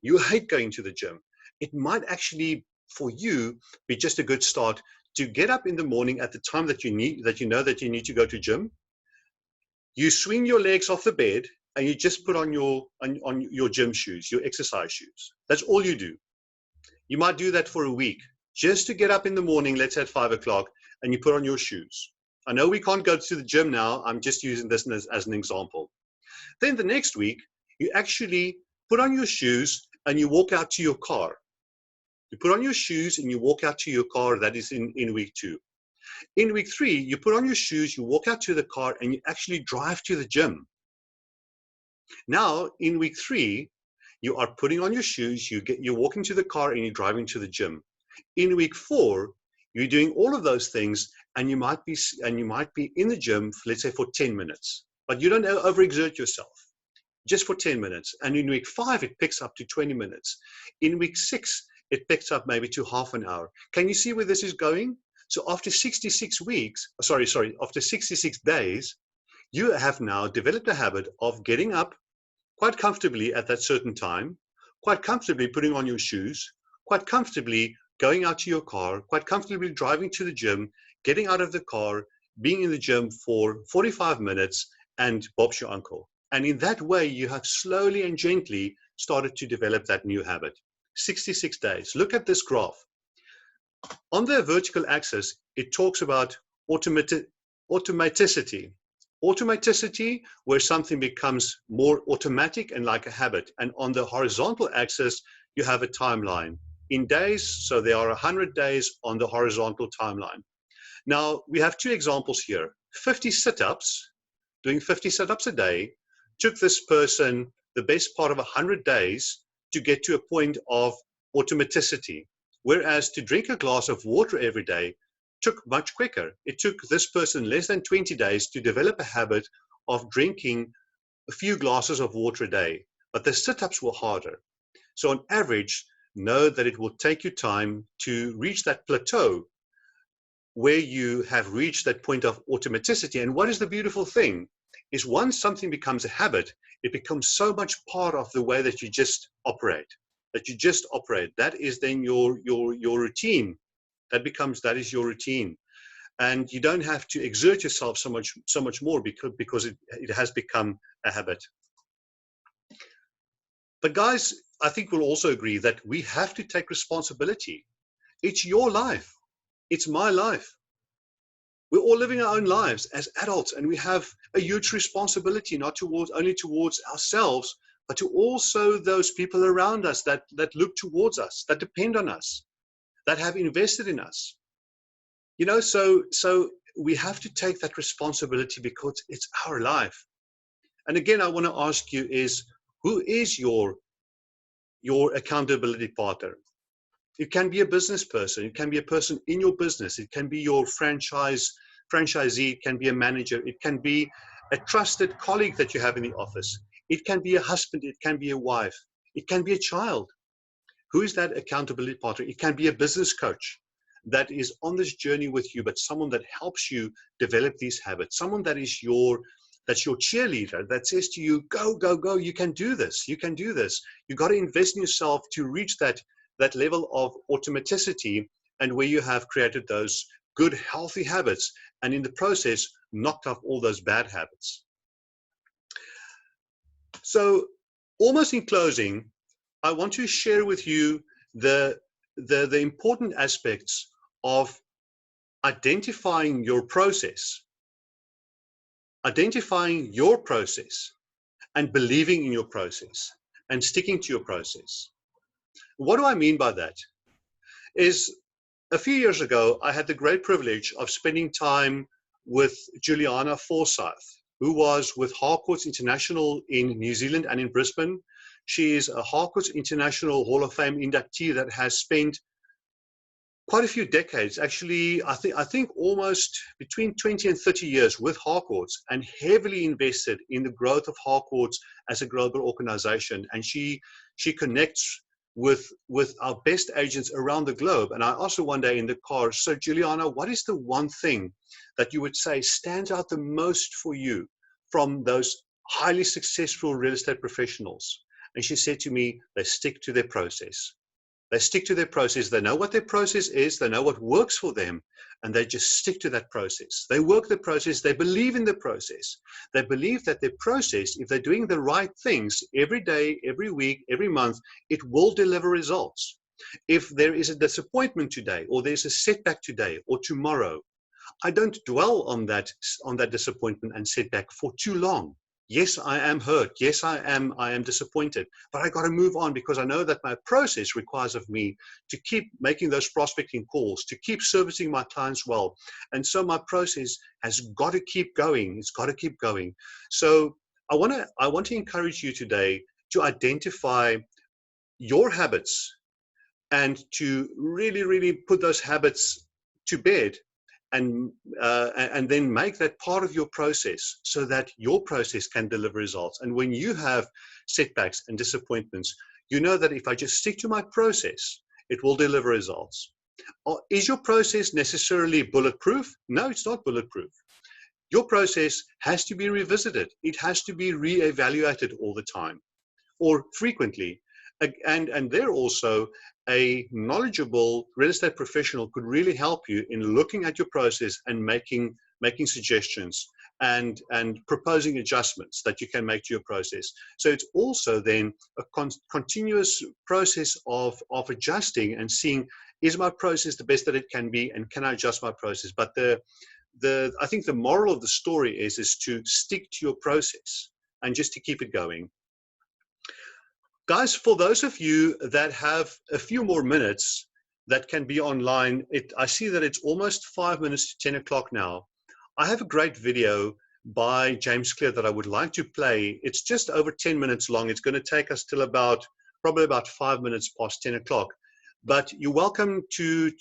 it might actually for you be just a good start to get up in the morning at the time that you know that you need to go to gym. You swing your legs off the bed and you just put on your gym shoes, your exercise shoes. That's all you do. You might do that for a week, just to get up in the morning, let's say at 5 o'clock, and you put on your shoes. I know we can't go to the gym now. I'm just using this as an example. Then the next week, you actually put on your shoes and you walk out to your car. You put on your shoes and you walk out to your car. That is in week 2. In week 3, you put on your shoes, you walk out to the car, and you actually drive to the gym. Now, in week 3, you are putting on your shoes, you're walking to the car, and you're driving to the gym. In week 4, you're doing all of those things, and you might be in the gym, let's say for 10 minutes, but you don't overexert yourself, just for 10 minutes. And in week 5, it picks up to 20 minutes. In week 6, it picks up maybe to half an hour. Can you see where this is going? So after 66 days, you have now developed a habit of getting up quite comfortably at that certain time, quite comfortably putting on your shoes, quite comfortably going out to your car, quite comfortably driving to the gym, getting out of the car, being in the gym for 45 minutes, and Bob's your uncle. And in that way, you have slowly and gently started to develop that new habit. 66 days. Look at this graph. On the vertical axis, it talks about automaticity. Automaticity, where something becomes more automatic and like a habit. And on the horizontal axis, you have a timeline in days. So there are 100 days on the horizontal timeline. Now, we have 2 examples here. 50 sit-ups, doing 50 sit-ups a day, took this person the best part of 100 days to get to a point of automaticity. Whereas to drink a glass of water every day took much quicker. It took this person less than 20 days to develop a habit of drinking a few glasses of water a day. But the sit-ups were harder. So on average, know that it will take you time to reach that plateau where you have reached that point of automaticity. And what is the beautiful thing is once something becomes a habit, it becomes so much part of the way that you just operate. That is then your routine. That is your routine. And you don't have to exert yourself so much more because it has become a habit. But guys, I think we'll also agree that we have to take responsibility. It's your life. It's my life. We're all living our own lives as adults, and we have a huge responsibility, not only towards ourselves, but to also those people around us that look towards us, that depend on us, that have invested in us. You know, so we have to take that responsibility because it's our life. And again, I want to ask you is, who is your accountability partner? It can be a business person. It can be a person in your business. It can be your franchisee. It can be a manager. It can be a trusted colleague that you have in the office. It can be a husband. It can be a wife. It can be a child. Who is that accountability partner? It can be a business coach that is on this journey with you, but someone that helps you develop these habits. Someone that's your cheerleader, that says to you, go, go, go. You can do this. You can do this. You got to invest in yourself to reach that level of automaticity, and where you have created those good, healthy habits, and in the process, knocked off all those bad habits. So almost in closing, I want to share with you the important aspects of identifying your process, and believing in your process and sticking to your process. What do I mean by that? Is a few years ago, I had the great privilege of spending time with Juliana Forsyth, who was with Harcourts International in New Zealand and in Brisbane. She is a Harcourts International Hall of Fame inductee that has spent quite a few decades, actually, I think almost between 20 and 30 years with Harcourts, and heavily invested in the growth of Harcourts as a global organization. And she connects with our best agents around the globe. And I asked her one day in the car, so Juliana, what is the one thing that you would say stands out the most for you from those highly successful real estate professionals? And she said to me, they stick to their process. They stick to their process. They know what their process is. They know what works for them, and they just stick to that process. They work the process. They believe in the process. They believe that their process, if they're doing the right things every day, every week, every month, it will deliver results. If there is a disappointment today, or there's a setback today or tomorrow, I don't dwell on that disappointment and setback for too long. Yes, I am hurt. Yes, I am disappointed, but I got to move on, because I know that my process requires of me to keep making those prospecting calls, to keep servicing my clients well. And so my process has got to keep going. It's got to keep going. So I want to encourage you today to identify your habits and to really put those habits to bed, and then make that part of your process, so that your process can deliver results. And when you have setbacks and disappointments, you know that if I just stick to my process, it will deliver results. Is your process necessarily bulletproof? No, it's not bulletproof. Your process has to be revisited. It has to be reevaluated all the time, or frequently. And there also, a knowledgeable real estate professional could really help you in looking at your process and making suggestions and proposing adjustments that you can make to your process. So it's also then a continuous process of adjusting and seeing, is my process the best that it can be, and can I adjust my process? But I think the moral of the story is to stick to your process and just to keep it going. Guys, for those of you that have a few more minutes that can be online, I see that it's almost 5 minutes to 10 o'clock now. I have a great video by James Clear that I would like to play. It's just over 10 minutes long. It's going to take us till probably about 5 minutes past 10 o'clock. But you're welcome to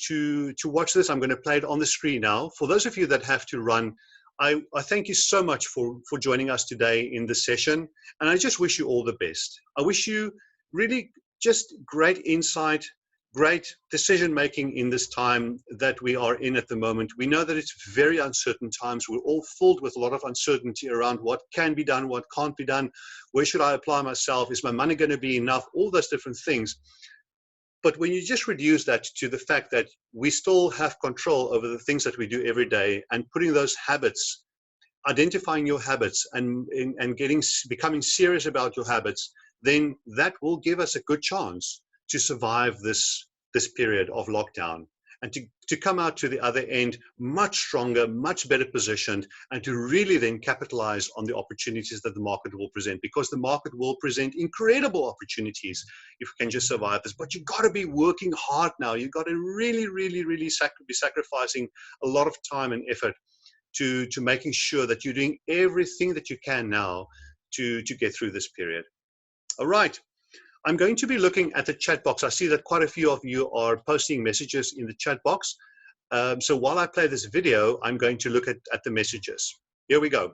watch this. I'm going to play it on the screen now. For those of you that have to run, I thank you so much for joining us today in this session, and I just wish you all the best. I wish you really just great insight, great decision making in this time that we are in at the moment. We know that it's very uncertain times. We're all filled with a lot of uncertainty around what can be done, what can't be done, where should I apply myself, is my money going to be enough, all those different things. But when you just reduce that to the fact that we still have control over the things that we do every day, and putting those habits, identifying your habits, and becoming serious about your habits, then that will give us a good chance to survive this period of lockdown, and to come out to the other end much stronger, much better positioned, and to really then capitalize on the opportunities that the market will present, because the market will present incredible opportunities if we can just survive this. But you've got to be working hard now. You've got to really be sacrificing a lot of time and effort to making sure that you're doing everything that you can now to get through this period. All right. I'm going to be looking at the chat box. I see that quite a few of you are posting messages in the chat box. So while I play this video, I'm going to look at the messages. Here we go.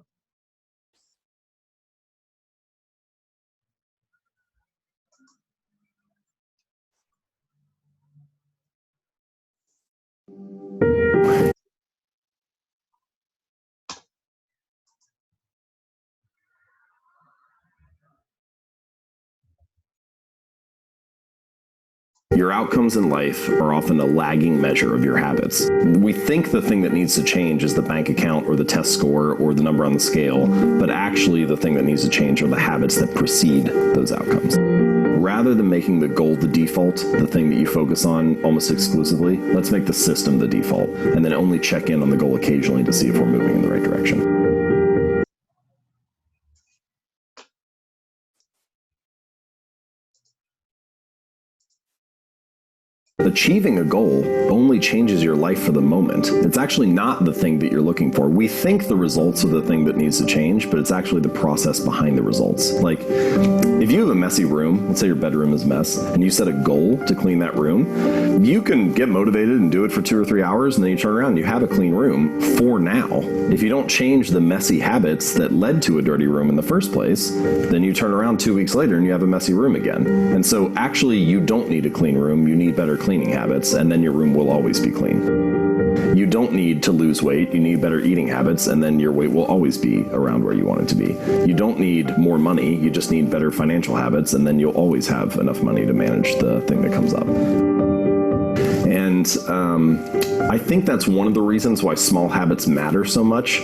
Your outcomes in life are often a lagging measure of your habits. We think the thing that needs to change is the bank account or the test score or the number on the scale, but actually the thing that needs to change are the habits that precede those outcomes. Rather than making the goal the default, the thing that you focus on almost exclusively, let's make the system the default, and then only check in on the goal occasionally to see if we're moving in the right direction. Achieving a goal only changes your life for the moment. It's actually not the thing that you're looking for. We think the results are the thing that needs to change, but it's actually the process behind the results. Like, if you have a messy room, let's say your bedroom is a mess, and you set a goal to clean that room, you can get motivated and do it for 2 or 3 hours, and then you turn around and you have a clean room for now. If you don't change the messy habits that led to a dirty room in the first place, then you turn around 2 weeks later and you have a messy room again. And so actually you don't need a clean room, you need better cleaning habits, and then your room will always be clean. You don't need to lose weight, you need better eating habits, and then your weight will always be around where you want it to be. You don't need more money, you just need better financial habits, and then you'll always have enough money to manage the thing that comes up. And I think that's one of the reasons why small habits matter so much.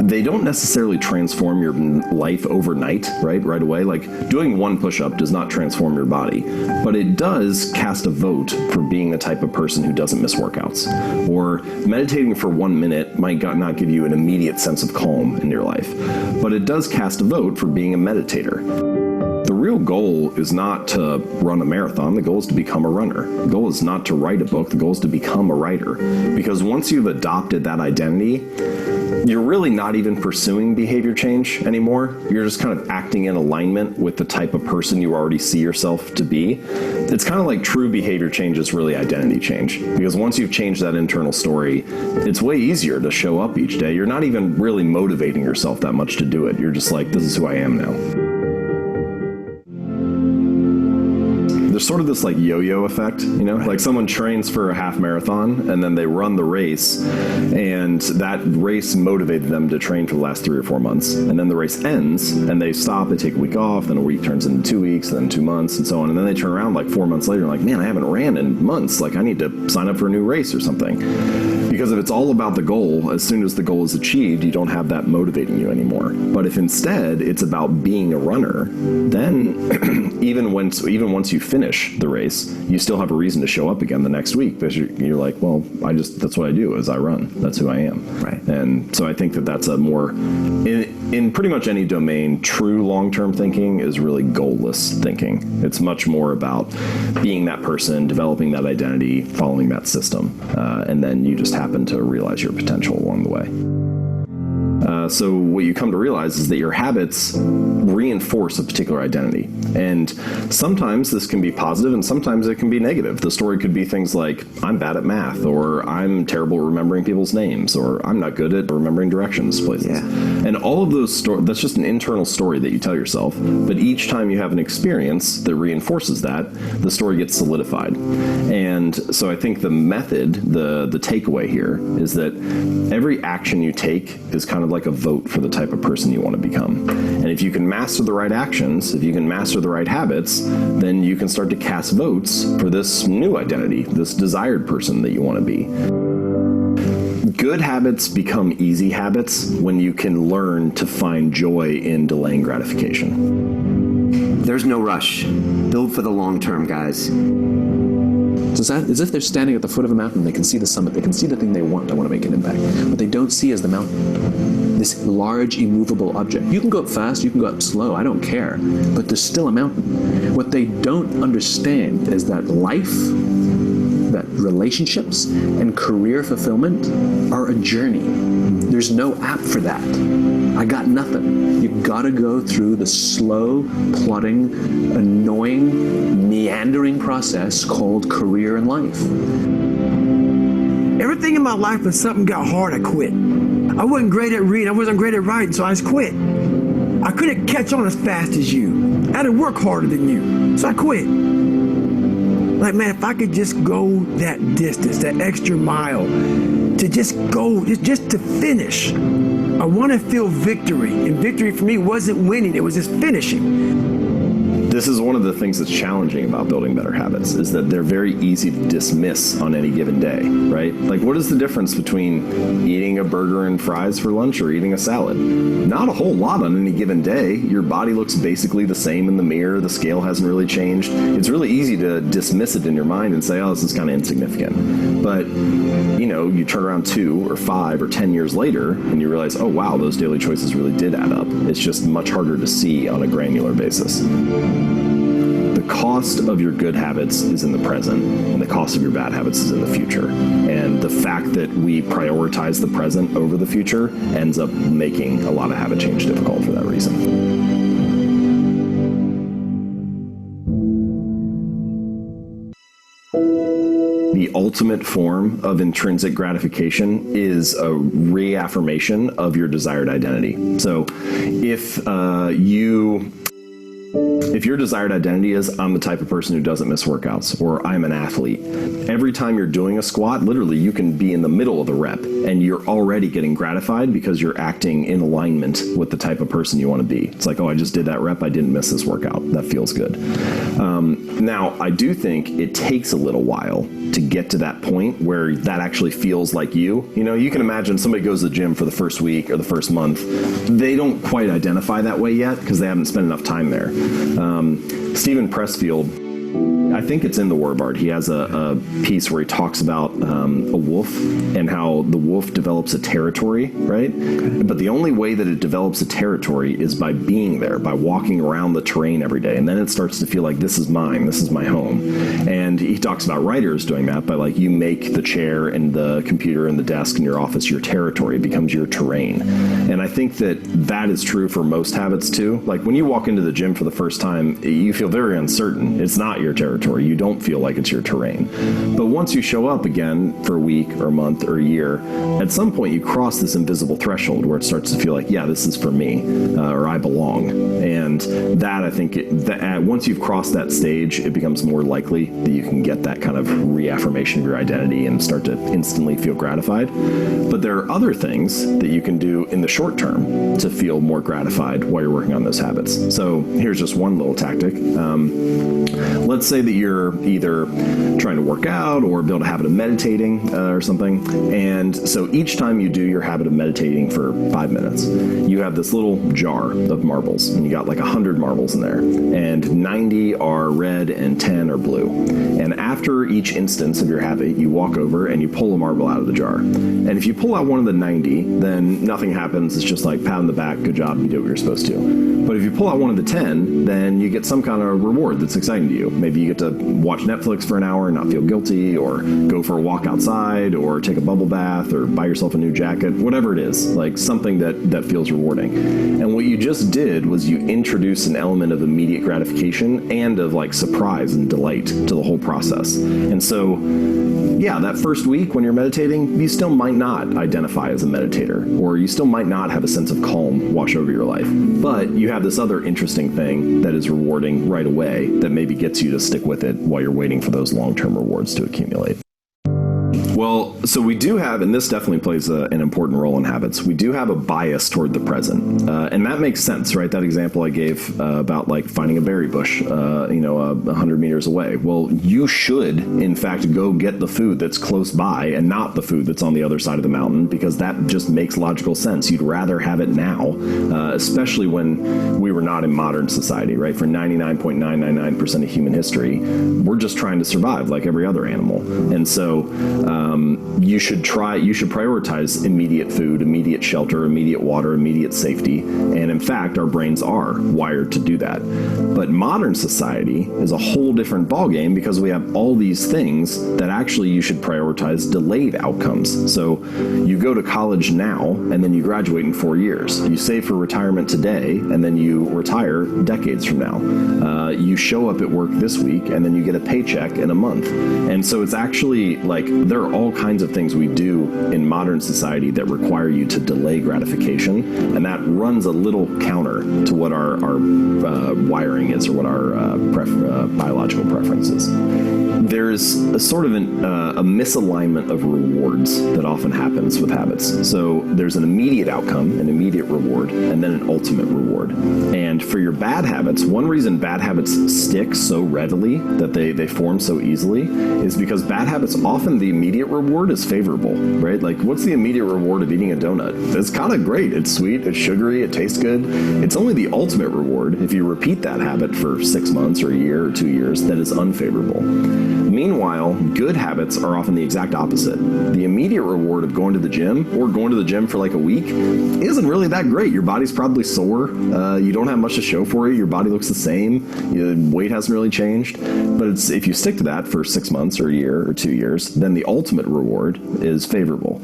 They don't necessarily transform your life overnight, right away. Like, doing one push-up does not transform your body, but it does cast a vote for being the type of person who doesn't miss workouts. Or meditating for 1 minute might not give you an immediate sense of calm in your life, but it does cast a vote for being a meditator. The real goal is not to run a marathon. The goal is to become a runner. The goal is not to write a book. The goal is to become a writer. Because once you've adopted that identity, you're really not even pursuing behavior change anymore. You're just kind of acting in alignment with the type of person you already see yourself to be. It's kind of like true behavior change is really identity change. Because once you've changed that internal story, it's way easier to show up each day. You're not even really motivating yourself that much to do it. You're just like, this is who I am now. There's sort of this like yo-yo effect, you know, like someone trains for a half marathon and then they run the race, and that race motivated them to train for the last 3 or 4 months. And then the race ends and they stop, they take a week off, then a week turns into 2 weeks, then 2 months and so on. And then they turn around like 4 months later and like, man, I haven't ran in months. Like, I need to sign up for a new race or something. Because if it's all about the goal, as soon as the goal is achieved, you don't have that motivating you anymore. But if instead it's about being a runner, then even once you finish the race, you still have a reason to show up again the next week, because you're like, well, that's what I do is I run. That's who I am. Right. And so I think that that's a more, in pretty much any domain, true long-term thinking is really goalless thinking. It's much more about being that person, developing that identity, following that system, and then you just happen to realize your potential along the way. So what you come to realize is that your habits reinforce a particular identity. And sometimes this can be positive and sometimes it can be negative. The story could be things like, I'm bad at math, or I'm terrible at remembering people's names, or I'm not good at remembering directions places. Yeah. And all of those that's just an internal story that you tell yourself. But each time you have an experience that reinforces that, the story gets solidified. And so I think the method, the takeaway here is that every action you take is kind of like a vote for the type of person you want to become. And if you can master the right actions, if you can master the right habits, then you can start to cast votes for this new identity, this desired person that you want to be. Good habits become easy habits when you can learn to find joy in delaying gratification. There's no rush. Build for the long term, guys. It's as if they're standing at the foot of a mountain. They can see the summit. They can see the thing they want. I want to make an impact. What they don't see is the mountain. This large, immovable object. You can go up fast. You can go up slow. I don't care. But there's still a mountain. What they don't understand is that life, that relationships, and career fulfillment are a journey. There's no app for that. I got nothing. You gotta go through the slow, plodding, annoying, meandering process called career and life. Everything in my life, when something got hard, I quit. I wasn't great at reading, I wasn't great at writing, so I just quit. I couldn't catch on as fast as you. I had to work harder than you, so I quit. Like, man, if I could just go that distance, that extra mile, to just go, just to finish. I want to feel victory, and victory for me wasn't winning, it was just finishing. This is one of the things that's challenging about building better habits, is that they're very easy to dismiss on any given day, right? Like, what is the difference between eating a burger and fries for lunch or eating a salad? Not a whole lot on any given day. Your body looks basically the same in the mirror. The scale hasn't really changed. It's really easy to dismiss it in your mind and say, oh, this is kind of insignificant. But, you know, you turn around 2 or 5 or 10 years later and you realize, oh, wow, those daily choices really did add up. It's just much harder to see on a granular basis. The cost of your good habits is in the present, and the cost of your bad habits is in the future. And the fact that we prioritize the present over the future ends up making a lot of habit change difficult for that reason. The ultimate form of intrinsic gratification is a reaffirmation of your desired identity. So if your desired identity is, I'm the type of person who doesn't miss workouts, or I'm an athlete, every time you're doing a squat, literally you can be in the middle of the rep and you're already getting gratified because you're acting in alignment with the type of person you want to be. It's like, oh, I just did that rep, I didn't miss this workout. That feels good. Now, I do think it takes a little while to get to that point where that actually feels like you. You know, you can imagine somebody goes to the gym for the first week or the first month. They don't quite identify that way yet because they haven't spent enough time there. Stephen Pressfield, I think it's in the Warbard, he has a piece where he talks about a wolf and how the wolf develops a territory, right? Okay. But the only way that it develops a territory is by being there, by walking around the terrain every day. And then it starts to feel like, this is mine, this is my home. And he talks about writers doing that by, like, you make the chair and the computer and the desk in your office your territory. It becomes your terrain. And I think that that is true for most habits too. Like, when you walk into the gym for the first time, you feel very uncertain. It's not your territory. You don't feel like it's your terrain. But once you show up again for a week or a month or a year, at some point you cross this invisible threshold where it starts to feel like, yeah, this is for me, or I belong. And that, I think, once you've crossed that stage, it becomes more likely that you can get that kind of reaffirmation of your identity and start to instantly feel gratified. But there are other things that you can do in the short term to feel more gratified while you're working on those habits. So here's just one little tactic. Let's say that you're either trying to work out or build a habit of meditating or something. And so each time you do your habit of meditating for 5 minutes, you have this little jar of marbles, and you got like 100 marbles in there, and 90 are red and 10 are blue. And after each instance of your habit, you walk over and you pull a marble out of the jar. And if you pull out one of the 90, then nothing happens. It's just like, pat on the back, good job, you did what you're supposed to. But if you pull out one of the 10, then you get some kind of reward that's exciting to you. Maybe you get to watch Netflix for an hour and not feel guilty, or go for a walk outside, or take a bubble bath, or buy yourself a new jacket, whatever it is, like something that feels rewarding. And what you just did was you introduced an element of immediate gratification and of like surprise and delight to the whole process. And so, yeah, that first week when you're meditating, you still might not identify as a meditator, or you still might not have a sense of calm wash over your life. But you have this other interesting thing that is rewarding right away that maybe gets you to stick with it while you're waiting for those long-term rewards to accumulate. Well, so we do have, and this definitely plays an important role in habits, we do have a bias toward the present. And that makes sense, right? That example I gave about like finding a berry bush, 100 meters away. Well, you should, in fact, go get the food that's close by and not the food that's on the other side of the mountain, because that just makes logical sense. You'd rather have it now, especially when we were not in modern society, right? For 99.999% of human history, we're just trying to survive like every other animal. And so, you should prioritize immediate food, immediate shelter, immediate water, immediate safety. And in fact, our brains are wired to do that. But modern society is a whole different ballgame, because we have all these things that actually you should prioritize delayed outcomes. So you go to college now, and then you graduate in 4 years. You save for retirement today, and then you retire decades from now. You show up at work this week, and then you get a paycheck in a month. And so it's actually like, there are all kinds of things we do in modern society that require you to delay gratification, and that runs a little counter to what our wiring is, or what our biological preference is. there's a sort of a misalignment of rewards that often happens with habits. So there's an immediate outcome, an immediate reward, and then an ultimate reward. And for your bad habits, one reason bad habits stick so readily, that they form so easily, is because bad habits, often the immediate reward is favorable, right? Like, what's the immediate reward of eating a donut? It's kind of great. It's sweet, it's sugary, it tastes good. It's only the ultimate reward, if you repeat that habit for 6 months or a year or 2 years, that is unfavorable. Meanwhile, good habits are often the exact opposite. The immediate reward of going to the gym, or going to the gym for like a week, isn't really that great. Your body's probably sore. You don't have much to show for it. Your body looks the same. Your weight hasn't really changed. But if you stick to that for 6 months or a year or 2 years, then the ultimate reward is favorable.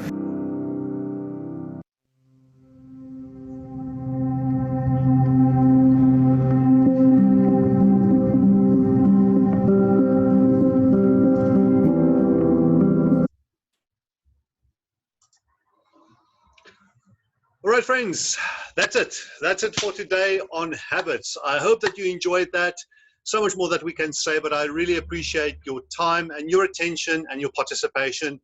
All right, friends, that's it. That's it for today on habits. I hope that you enjoyed that. So much more that we can say, but I really appreciate your time and your attention and your participation.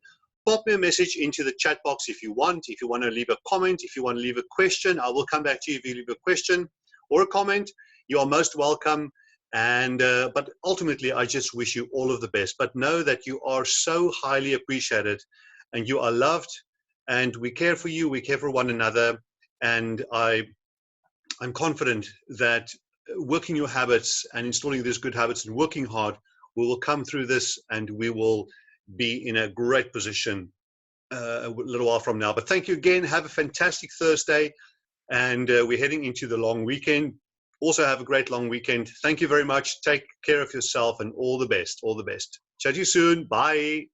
Pop me a message into the chat box if you want. If you want to leave a comment, if you want to leave a question, I will come back to you if you leave a question or a comment. You are most welcome. And but ultimately, I just wish you all of the best. But know that you are so highly appreciated and you are loved. And we care for you, we care for one another, and I'm confident that working your habits and installing these good habits and working hard, we will come through this and we will be in a great position a little while from now. But thank you again. Have a fantastic Thursday, and we're heading into the long weekend. Also have a great long weekend. Thank you very much. Take care of yourself and all the best. All the best. Chat to you soon. Bye.